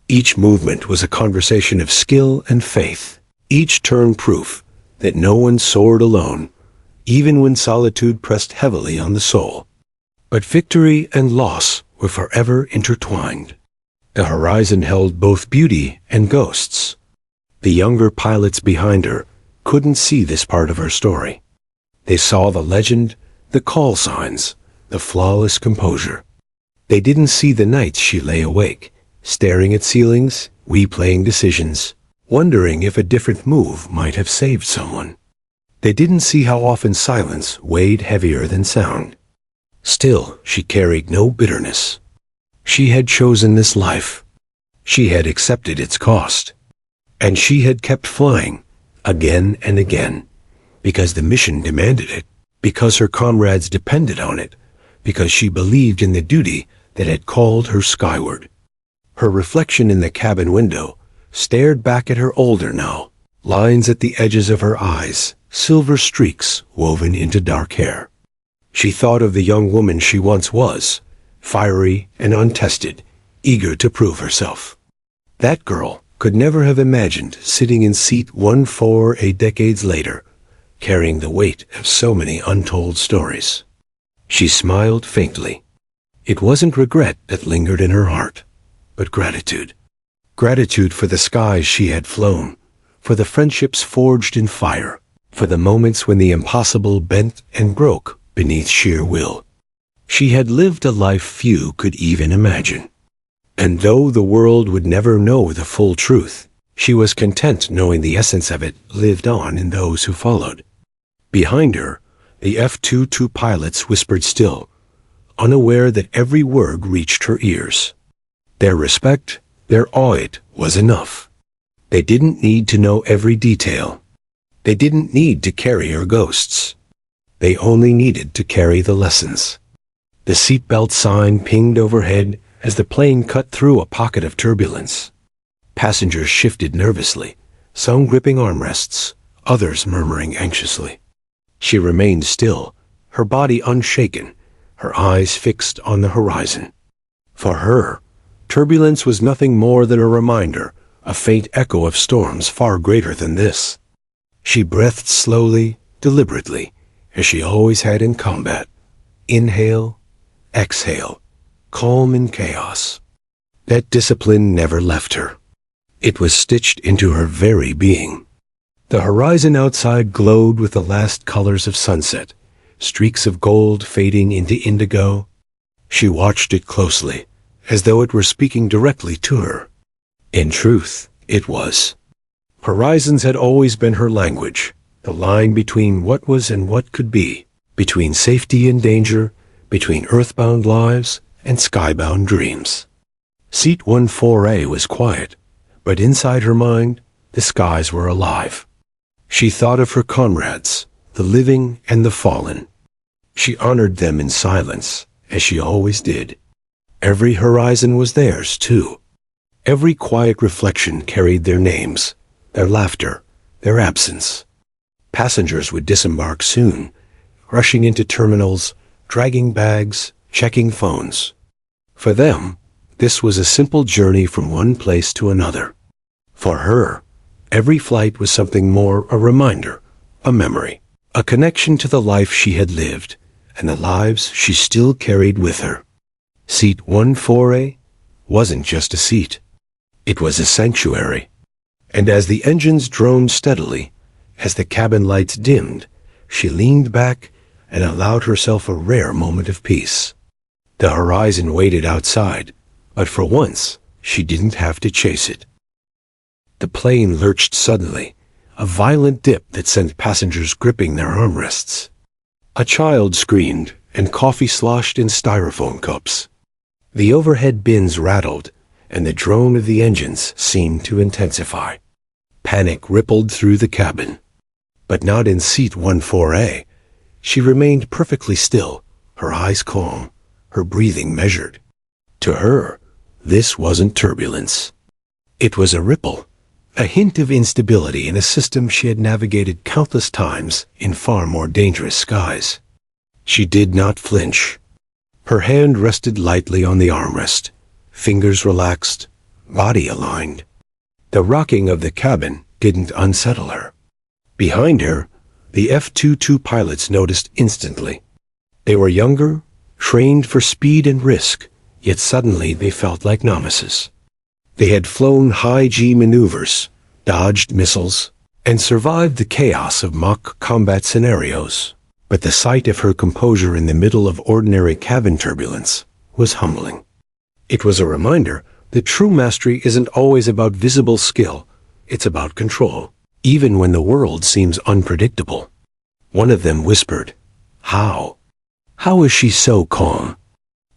S1: Each movement was a conversation of skill and faith, each turn proof that no one soared alone, even when solitude pressed heavily on the soul. But victory and loss were forever intertwined. The horizon held both beauty and ghosts. The younger pilots behind her couldn't see this part of her story. They saw the legend, the call signs, the flawless composure. They didn't see the nights she lay awake, staring at ceilings, replaying decisions, wondering if a different move might have saved someone. They didn't see how often silence weighed heavier than sound. Still, she carried no bitterness. She had chosen this life. She had accepted its cost. And she had kept flying, again and again, because the mission demanded it, because her comrades depended on it, because she believed in the duty that had called her skyward. Her reflection in the cabin window stared back at her older now, lines at the edges of her eyes, silver streaks woven into dark hair. She thought of the young woman she once was, fiery and untested, eager to prove herself. That girl could never have imagined sitting in seat 148 decades later, carrying the weight of so many untold stories. She smiled faintly. It wasn't regret that lingered in her heart, but gratitude. Gratitude for the skies she had flown, for the friendships forged in fire, for the moments when the impossible bent and broke beneath sheer will. She had lived a life few could even imagine. And though the world would never know the full truth, she was content knowing the essence of it lived on in those who followed. Behind her, the F-22 pilots whispered still, unaware that every word reached her ears. Their respect, their awe was enough. They didn't need to know every detail. They didn't need to carry her ghosts. They only needed to carry the lessons. The seatbelt sign pinged overhead as the plane cut through a pocket of turbulence. Passengers shifted nervously, some gripping armrests, others murmuring anxiously. She remained still, her body unshaken, her eyes fixed on the horizon. For her, turbulence was nothing more than a reminder, a faint echo of storms far greater than this. She breathed slowly, deliberately, as she always had in combat. Inhale, exhale, calm in chaos. That discipline never left her. It was stitched into her very being. The horizon outside glowed with the last colors of sunset, streaks of gold fading into indigo. She watched it closely, as though it were speaking directly to her. In truth, it was. Horizons had always been her language, the line between what was and what could be, between safety and danger, between earthbound lives and skybound dreams. Seat 14A was quiet, but inside her mind, the skies were alive. She thought of her comrades, the living and the fallen. She honored them in silence, as she always did. Every horizon was theirs, too. Every quiet reflection carried their names, their laughter, their absence. Passengers would disembark soon, rushing into terminals, dragging bags, checking phones. For them, this was a simple journey from one place to another. For her, Every flight was something more, a reminder, a memory, a connection to the life she had lived and the lives she still carried with her. Seat 14A wasn't just a seat. It was a sanctuary. And as the engines droned steadily, as the cabin lights dimmed, she leaned back and allowed herself a rare moment of peace. The horizon waited outside, but for once, she didn't have to chase it. The plane lurched suddenly, a violent dip that sent passengers gripping their armrests. A child screamed, and coffee sloshed in styrofoam cups. The overhead bins rattled, and the drone of the engines seemed to intensify. Panic rippled through the cabin. But not in seat 14A. She remained perfectly still, her eyes calm, her breathing measured. To her, this wasn't turbulence. It was a ripple, a hint of instability in a system she had navigated countless times in far more dangerous skies. She did not flinch. Her hand rested lightly on the armrest, fingers relaxed, body aligned. The rocking of the cabin didn't unsettle her. Behind her, the F-22 pilots noticed instantly. They were younger, trained for speed and risk, yet suddenly they felt like novices. They had flown high-G maneuvers, dodged missiles, and survived the chaos of mock combat scenarios. But the sight of her composure in the middle of ordinary cabin turbulence was humbling. It was a reminder that true mastery isn't always about visible skill, it's about control, even when the world seems unpredictable. One of them whispered, "How? How is she so calm?"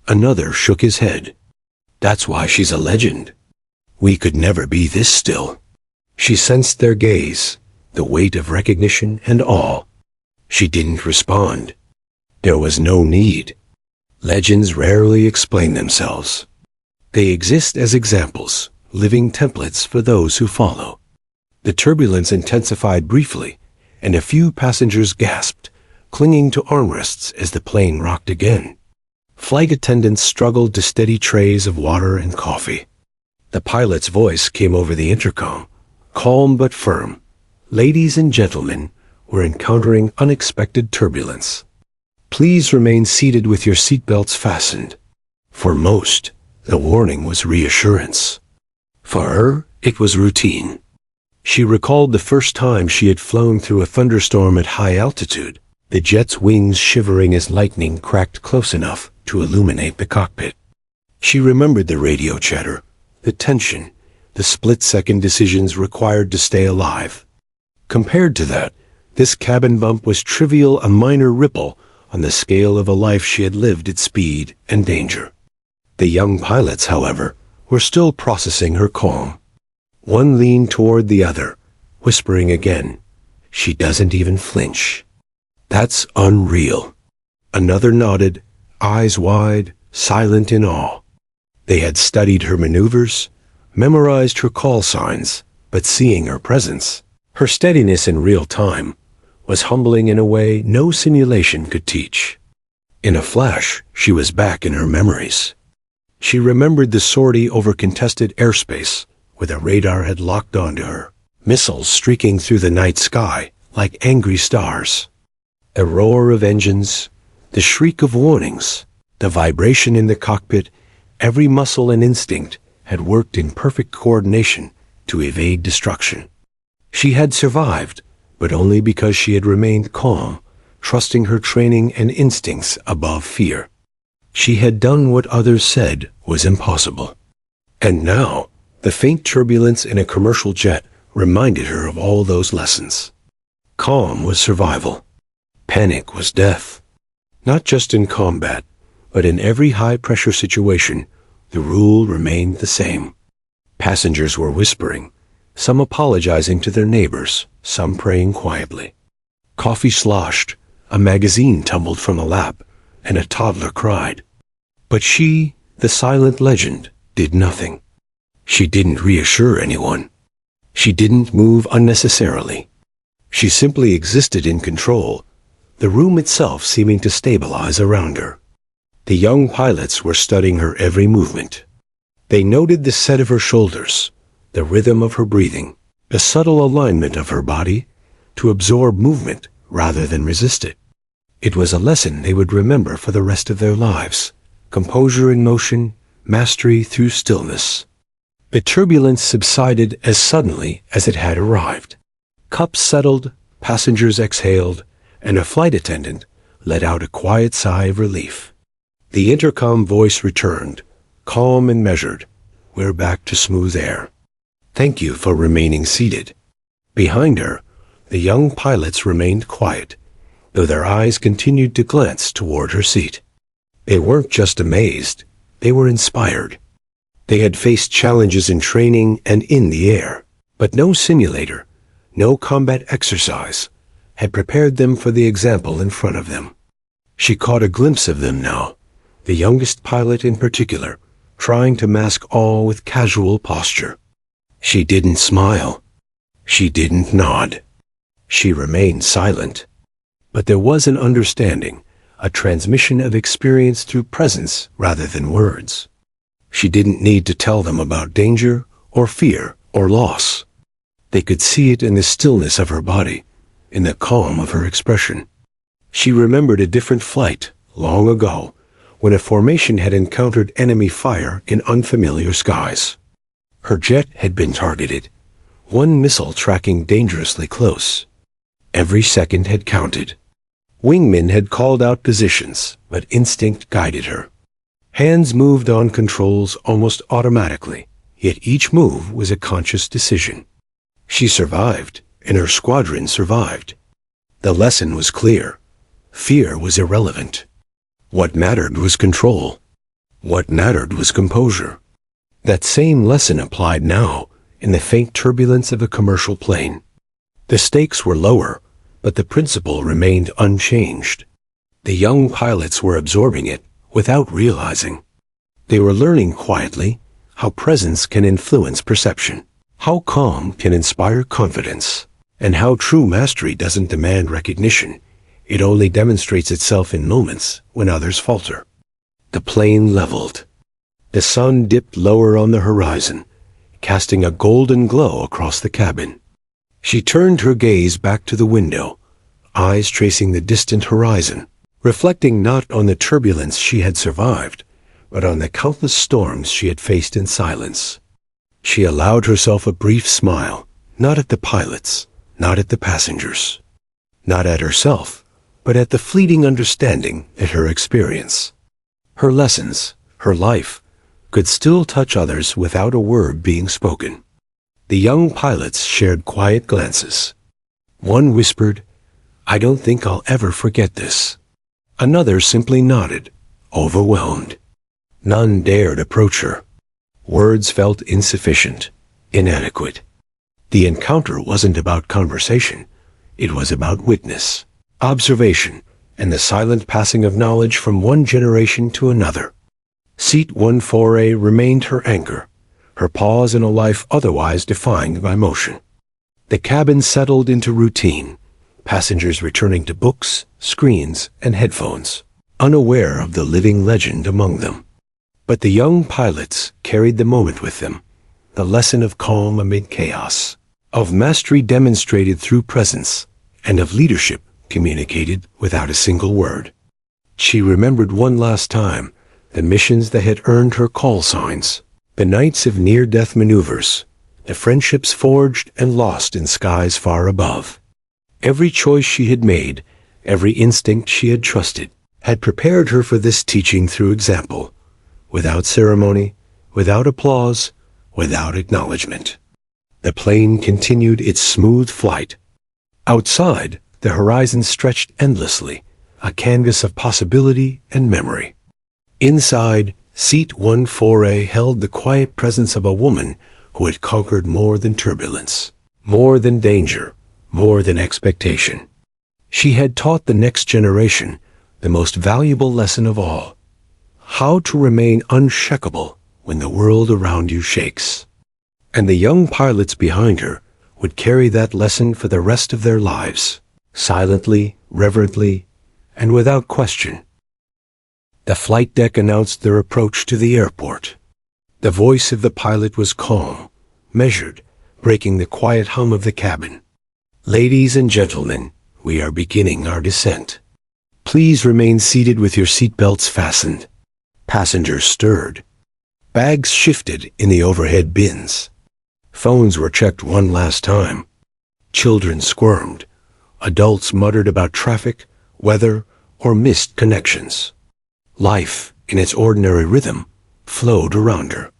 S1: Another shook his head. "That's why she's a legend. We could never be this still." She sensed their gaze, the weight of recognition and awe. She didn't respond. There was no need. Legends rarely explain themselves. They exist as examples, living templates for those who follow. The turbulence intensified briefly, and a few passengers gasped, clinging to armrests as the plane rocked again. Flight attendants struggled to steady trays of water and coffee. The pilot's voice came over the intercom, calm but firm. "Ladies and gentlemen, we're encountering unexpected turbulence. Please remain seated with your seatbelts fastened." For most, the warning was reassurance. For her, it was routine. She recalled the first time she had flown through a thunderstorm at high altitude, the jet's wings shivering as lightning cracked close enough to illuminate the cockpit. She remembered the radio chatter, the tension, the split-second decisions required to stay alive. Compared to that, this cabin bump was trivial, a minor ripple on the scale of a life she had lived at speed and danger. The young pilots, however, were still processing her calm. One leaned toward the other, whispering again, "She doesn't even flinch. That's unreal." Another nodded, eyes wide, silent in awe. They had studied her maneuvers, memorized her call signs, but seeing her presence, her steadiness in real time, was humbling in a way no simulation could teach. In a flash, she was back in her memories. She remembered the sortie over contested airspace, where the radar had locked onto her, missiles streaking through the night sky like angry stars. A roar of engines, the shriek of warnings, the vibration in the cockpit, every muscle and instinct had worked in perfect coordination to evade destruction. She had survived, but only because she had remained calm, trusting her training and instincts above fear. She had done what others said was impossible. And now, the faint turbulence in a commercial jet reminded her of all those lessons. Calm was survival. Panic was death. Not just in combat, but in every high-pressure situation, the rule remained the same. Passengers were whispering, some apologizing to their neighbors, some praying quietly. Coffee sloshed, a magazine tumbled from a lap, and a toddler cried. But she, the silent legend, did nothing. She didn't reassure anyone. She didn't move unnecessarily. She simply existed in control, the room itself seeming to stabilize around her. The young pilots were studying her every movement. They noted the set of her shoulders, the rhythm of her breathing, a subtle alignment of her body to absorb movement rather than resist it. It was a lesson they would remember for the rest of their lives. Composure in motion, mastery through stillness. The turbulence subsided as suddenly as it had arrived. Cups settled, passengers exhaled, and a flight attendant let out a quiet sigh of relief. The intercom voice returned, calm and measured. "We're back to smooth air. Thank you for remaining seated." Behind her, the young pilots remained quiet, though their eyes continued to glance toward her seat. They weren't just amazed, they were inspired. They had faced challenges in training and in the air, but no simulator, no combat exercise, had prepared them for the example in front of them. She caught a glimpse of them now, the youngest pilot in particular, trying to mask awe with casual posture. She didn't smile. She didn't nod. She remained silent. But there was an understanding, a transmission of experience through presence rather than words. She didn't need to tell them about danger or fear or loss. They could see it in the stillness of her body, in the calm of her expression. She remembered a different flight, long ago, when a formation had encountered enemy fire in unfamiliar skies. Her jet had been targeted, one missile tracking dangerously close. Every second had counted. Wingmen had called out positions, but instinct guided her. Hands moved on controls almost automatically, yet each move was a conscious decision. She survived, and her squadron survived. The lesson was clear. Fear was irrelevant. What mattered was control. What mattered was composure. That same lesson applied now in the faint turbulence of a commercial plane. The stakes were lower, but the principle remained unchanged. The young pilots were absorbing it without realizing. They were learning quietly how presence can influence perception, how calm can inspire confidence, and how true mastery doesn't demand recognition. It only demonstrates itself in moments when others falter. The plane leveled. The sun dipped lower on the horizon, casting a golden glow across the cabin. She turned her gaze back to the window, eyes tracing the distant horizon, reflecting not on the turbulence she had survived, but on the countless storms she had faced in silence. She allowed herself a brief smile, not at the pilots, not at the passengers, not at herself, but at the fleeting understanding that her experience, her lessons, her life, could still touch others without a word being spoken. The young pilots shared quiet glances. One whispered, "I don't think I'll ever forget this." Another simply nodded, overwhelmed. None dared approach her. Words felt insufficient, inadequate. The encounter wasn't about conversation. It was about witness, observation, and the silent passing of knowledge from one generation to another. Seat 14A remained her anchor, her pause in a life otherwise defined by motion. The cabin settled into routine, passengers returning to books, screens, and headphones, unaware of the living legend among them. But the young pilots carried the moment with them, the lesson of calm amid chaos, of mastery demonstrated through presence, and of leadership communicated without a single word. She remembered one last time the missions that had earned her call signs, the nights of near-death maneuvers, the friendships forged and lost in skies far above. Every choice she had made, every instinct she had trusted, had prepared her for this teaching through example, without ceremony, without applause, without acknowledgement. The plane continued its smooth flight. Outside, the horizon stretched endlessly, a canvas of possibility and memory. Inside, Seat 14A held the quiet presence of a woman who had conquered more than turbulence, more than danger, more than expectation. She had taught the next generation the most valuable lesson of all: how to remain unshakable when the world around you shakes. And the young pilots behind her would carry that lesson for the rest of their lives, silently, reverently, and without question. The flight deck announced their approach to the airport. The voice of the pilot was calm, measured, breaking the quiet hum of the cabin. "Ladies and gentlemen, we are beginning our descent. Please remain seated with your seatbelts fastened." Passengers stirred. Bags shifted in the overhead bins. Phones were checked one last time. Children squirmed. Adults muttered about traffic, weather, or missed connections. Life, in its ordinary rhythm, flowed around her.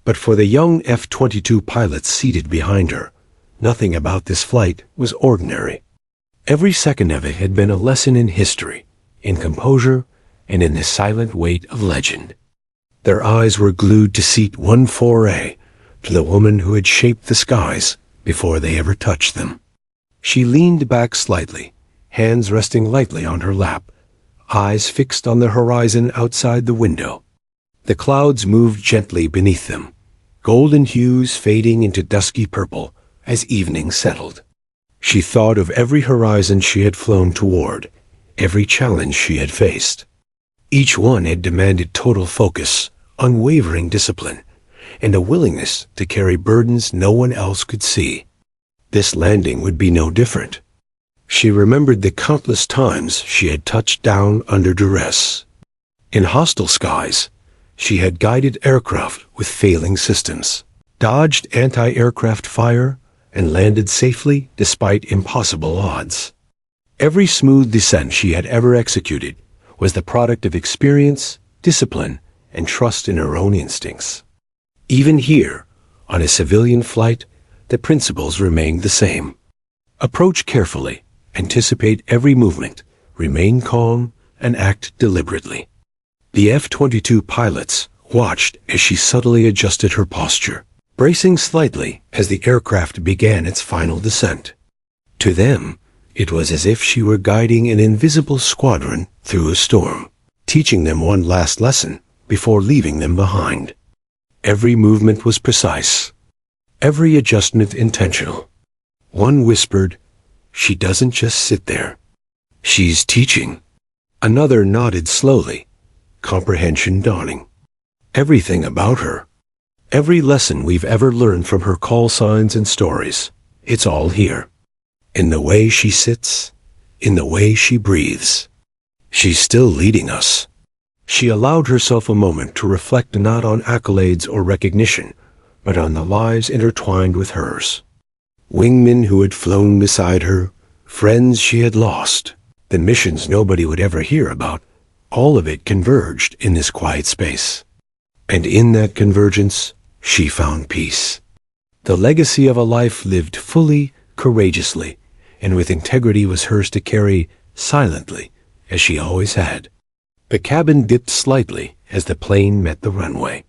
S1: But for the young F-22 pilot seated behind her, nothing about this flight was ordinary. Every second of it had been a lesson in history, in composure, and in the silent weight of legend. Their eyes were glued to seat 14A, to the woman who had shaped the skies before they ever touched them. She leaned back slightly, hands resting lightly on her lap, eyes fixed on the horizon outside the window. The clouds moved gently beneath them, golden hues fading into dusky purple as evening settled. She thought of every horizon she had flown toward, every challenge she had faced. Each one had demanded total focus, unwavering discipline, and a willingness to carry burdens no one else could see. This landing would be no different. She remembered the countless times she had touched down under duress. In hostile skies, she had guided aircraft with failing systems, dodged anti-aircraft fire, and landed safely despite impossible odds. Every smooth descent she had ever executed was the product of experience, discipline, and trust in her own instincts. Even here, on a civilian flight, the principles remained the same. Approach carefully, anticipate every movement, remain calm, and act deliberately. The F-22 pilots watched as she subtly adjusted her posture, bracing slightly as the aircraft began its final descent. To them, it was as if she were guiding an invisible squadron through a storm, teaching them one last lesson before leaving them behind. Every movement was precise, every adjustment intentional. One whispered, "She doesn't just sit there. She's teaching." Another nodded slowly, comprehension dawning. Everything about her, every lesson we've ever learned from her call signs and stories, it's all here. In the way she sits, in the way she breathes. She's still leading us. She allowed herself a moment to reflect not on accolades or recognition, but on the lives intertwined with hers. Wingmen who had flown beside her, friends she had lost, the missions nobody would ever hear about, all of it converged in this quiet space. And in that convergence, she found peace. The legacy of a life lived fully, courageously, and with integrity was hers to carry silently, as she always had. The cabin dipped slightly as the plane met the runway.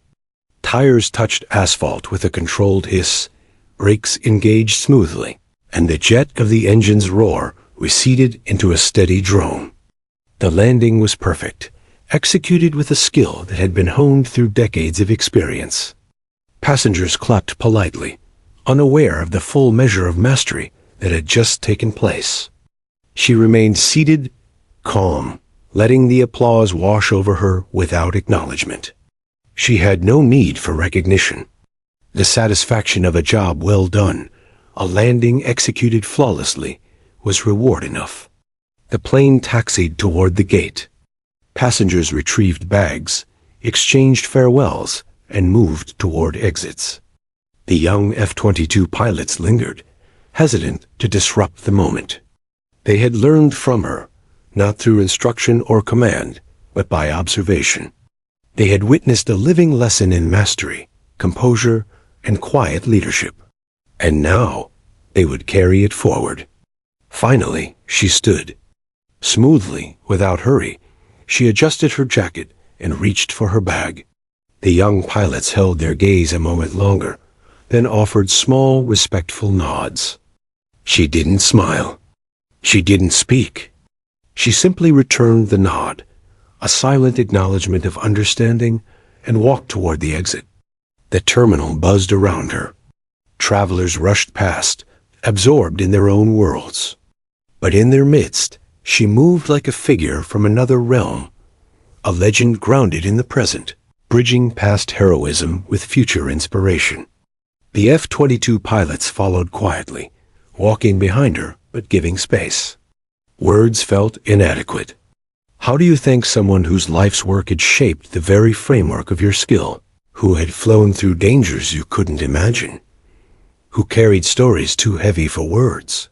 S1: Tires touched asphalt with a controlled hiss, brakes engaged smoothly, and the jet of the engine's roar receded into a steady drone. The landing was perfect, executed with a skill that had been honed through decades of experience. Passengers clapped politely, unaware of the full measure of mastery that had just taken place. She remained seated, calm, letting the applause wash over her without acknowledgement. She had no need for recognition. The satisfaction of a job well done, a landing executed flawlessly, was reward enough. The plane taxied toward the gate. Passengers retrieved bags, exchanged farewells, and moved toward exits. The young F-22 pilots lingered, hesitant to disrupt the moment. They had learned from her, not through instruction or command, but by observation. They had witnessed a living lesson in mastery, composure, and quiet leadership. And now, they would carry it forward. Finally, she stood. Smoothly, without hurry, she adjusted her jacket and reached for her bag. The young pilots held their gaze a moment longer, then offered small, respectful nods. She didn't smile. She didn't speak. She simply returned the nod, a silent acknowledgement of understanding, and walked toward the exit. The terminal buzzed around her. Travelers rushed past, absorbed in their own worlds. But in their midst, she moved like a figure from another realm, a legend grounded in the present, bridging past heroism with future inspiration. The F-22 pilots followed quietly, walking behind her but giving space. Words felt inadequate. How do you thank someone whose life's work had shaped the very framework of your skill, who had flown through dangers you couldn't imagine, who carried stories too heavy for words?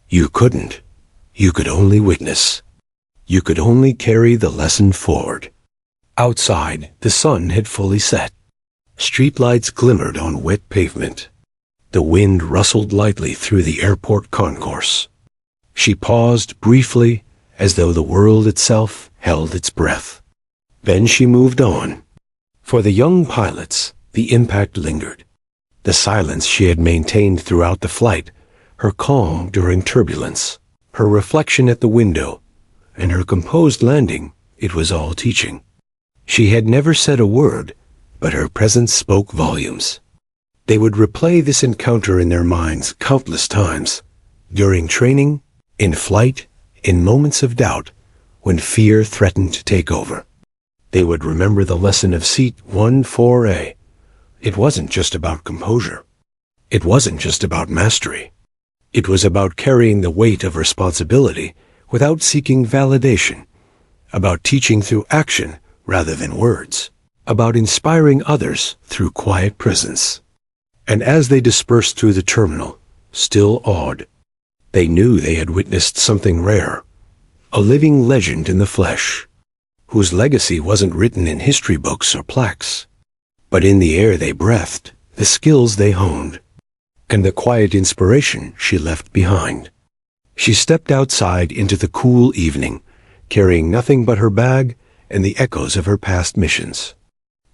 S1: You couldn't. You could only witness. You could only carry the lesson forward. Outside, the sun had fully set. Streetlights glimmered on wet pavement. The wind rustled lightly through the airport concourse. She paused briefly, as though the world itself held its breath. Then she moved on. For the young pilots, the impact lingered. The silence she had maintained throughout the flight, her calm during turbulence, her reflection at the window, and her composed landing, it was all teaching. She had never said a word, but her presence spoke volumes. They would replay this encounter in their minds countless times, during training, in flight, in moments of doubt, when fear threatened to take over. They would remember the lesson of Seat 14A. It wasn't just about composure. It wasn't just about mastery. It was about carrying the weight of responsibility without seeking validation, about teaching through action rather than words, about inspiring others through quiet presence. And as they dispersed through the terminal, still awed, they knew they had witnessed something rare, a living legend in the flesh, whose legacy wasn't written in history books or plaques, but in the air they breathed, the skills they honed, and the quiet inspiration she left behind. She stepped outside into the cool evening, carrying nothing but her bag and the echoes of her past missions.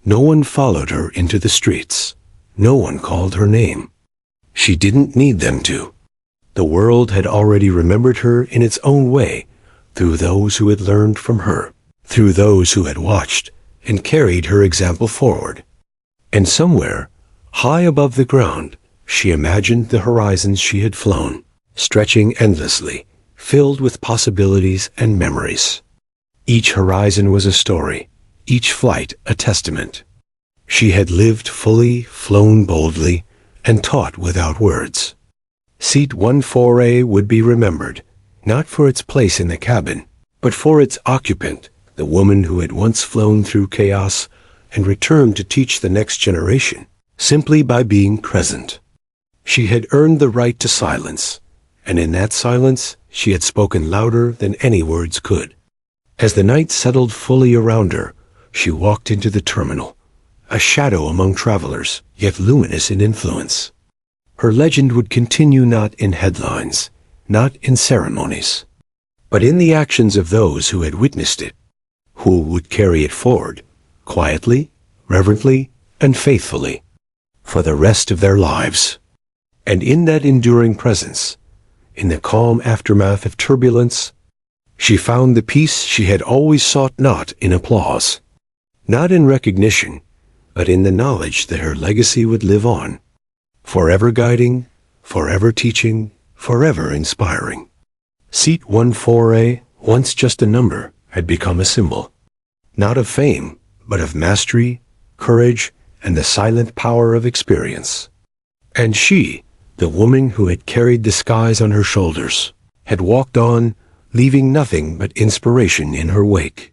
S1: No one followed her into the streets. No one called her name. She didn't need them to. The world had already remembered her in its own way, through those who had learned from her, through those who had watched and carried her example forward. And somewhere, high above the ground, she imagined the horizons she had flown, stretching endlessly, filled with possibilities and memories. Each horizon was a story, each flight a testament. She had lived fully, flown boldly, and taught without words. Seat 14A would be remembered, not for its place in the cabin, but for its occupant, the woman who had once flown through chaos and returned to teach the next generation, simply by being present. She had earned the right to silence, and in that silence she had spoken louder than any words could. As the night settled fully around her, she walked into the terminal, a shadow among travelers, yet luminous in influence. Her legend would continue not in headlines, not in ceremonies, but in the actions of those who had witnessed it, who would carry it forward, quietly, reverently, and faithfully, for the rest of their lives. And in that enduring presence, in the calm aftermath of turbulence, she found the peace she had always sought, not in applause, not in recognition, but in the knowledge that her legacy would live on, forever guiding, forever teaching, forever inspiring. Seat 14A, once just a number, had become a symbol, not of fame, but of mastery, courage, and the silent power of experience. And she, the woman who had carried the skies on her shoulders, had walked on, leaving nothing but inspiration in her wake.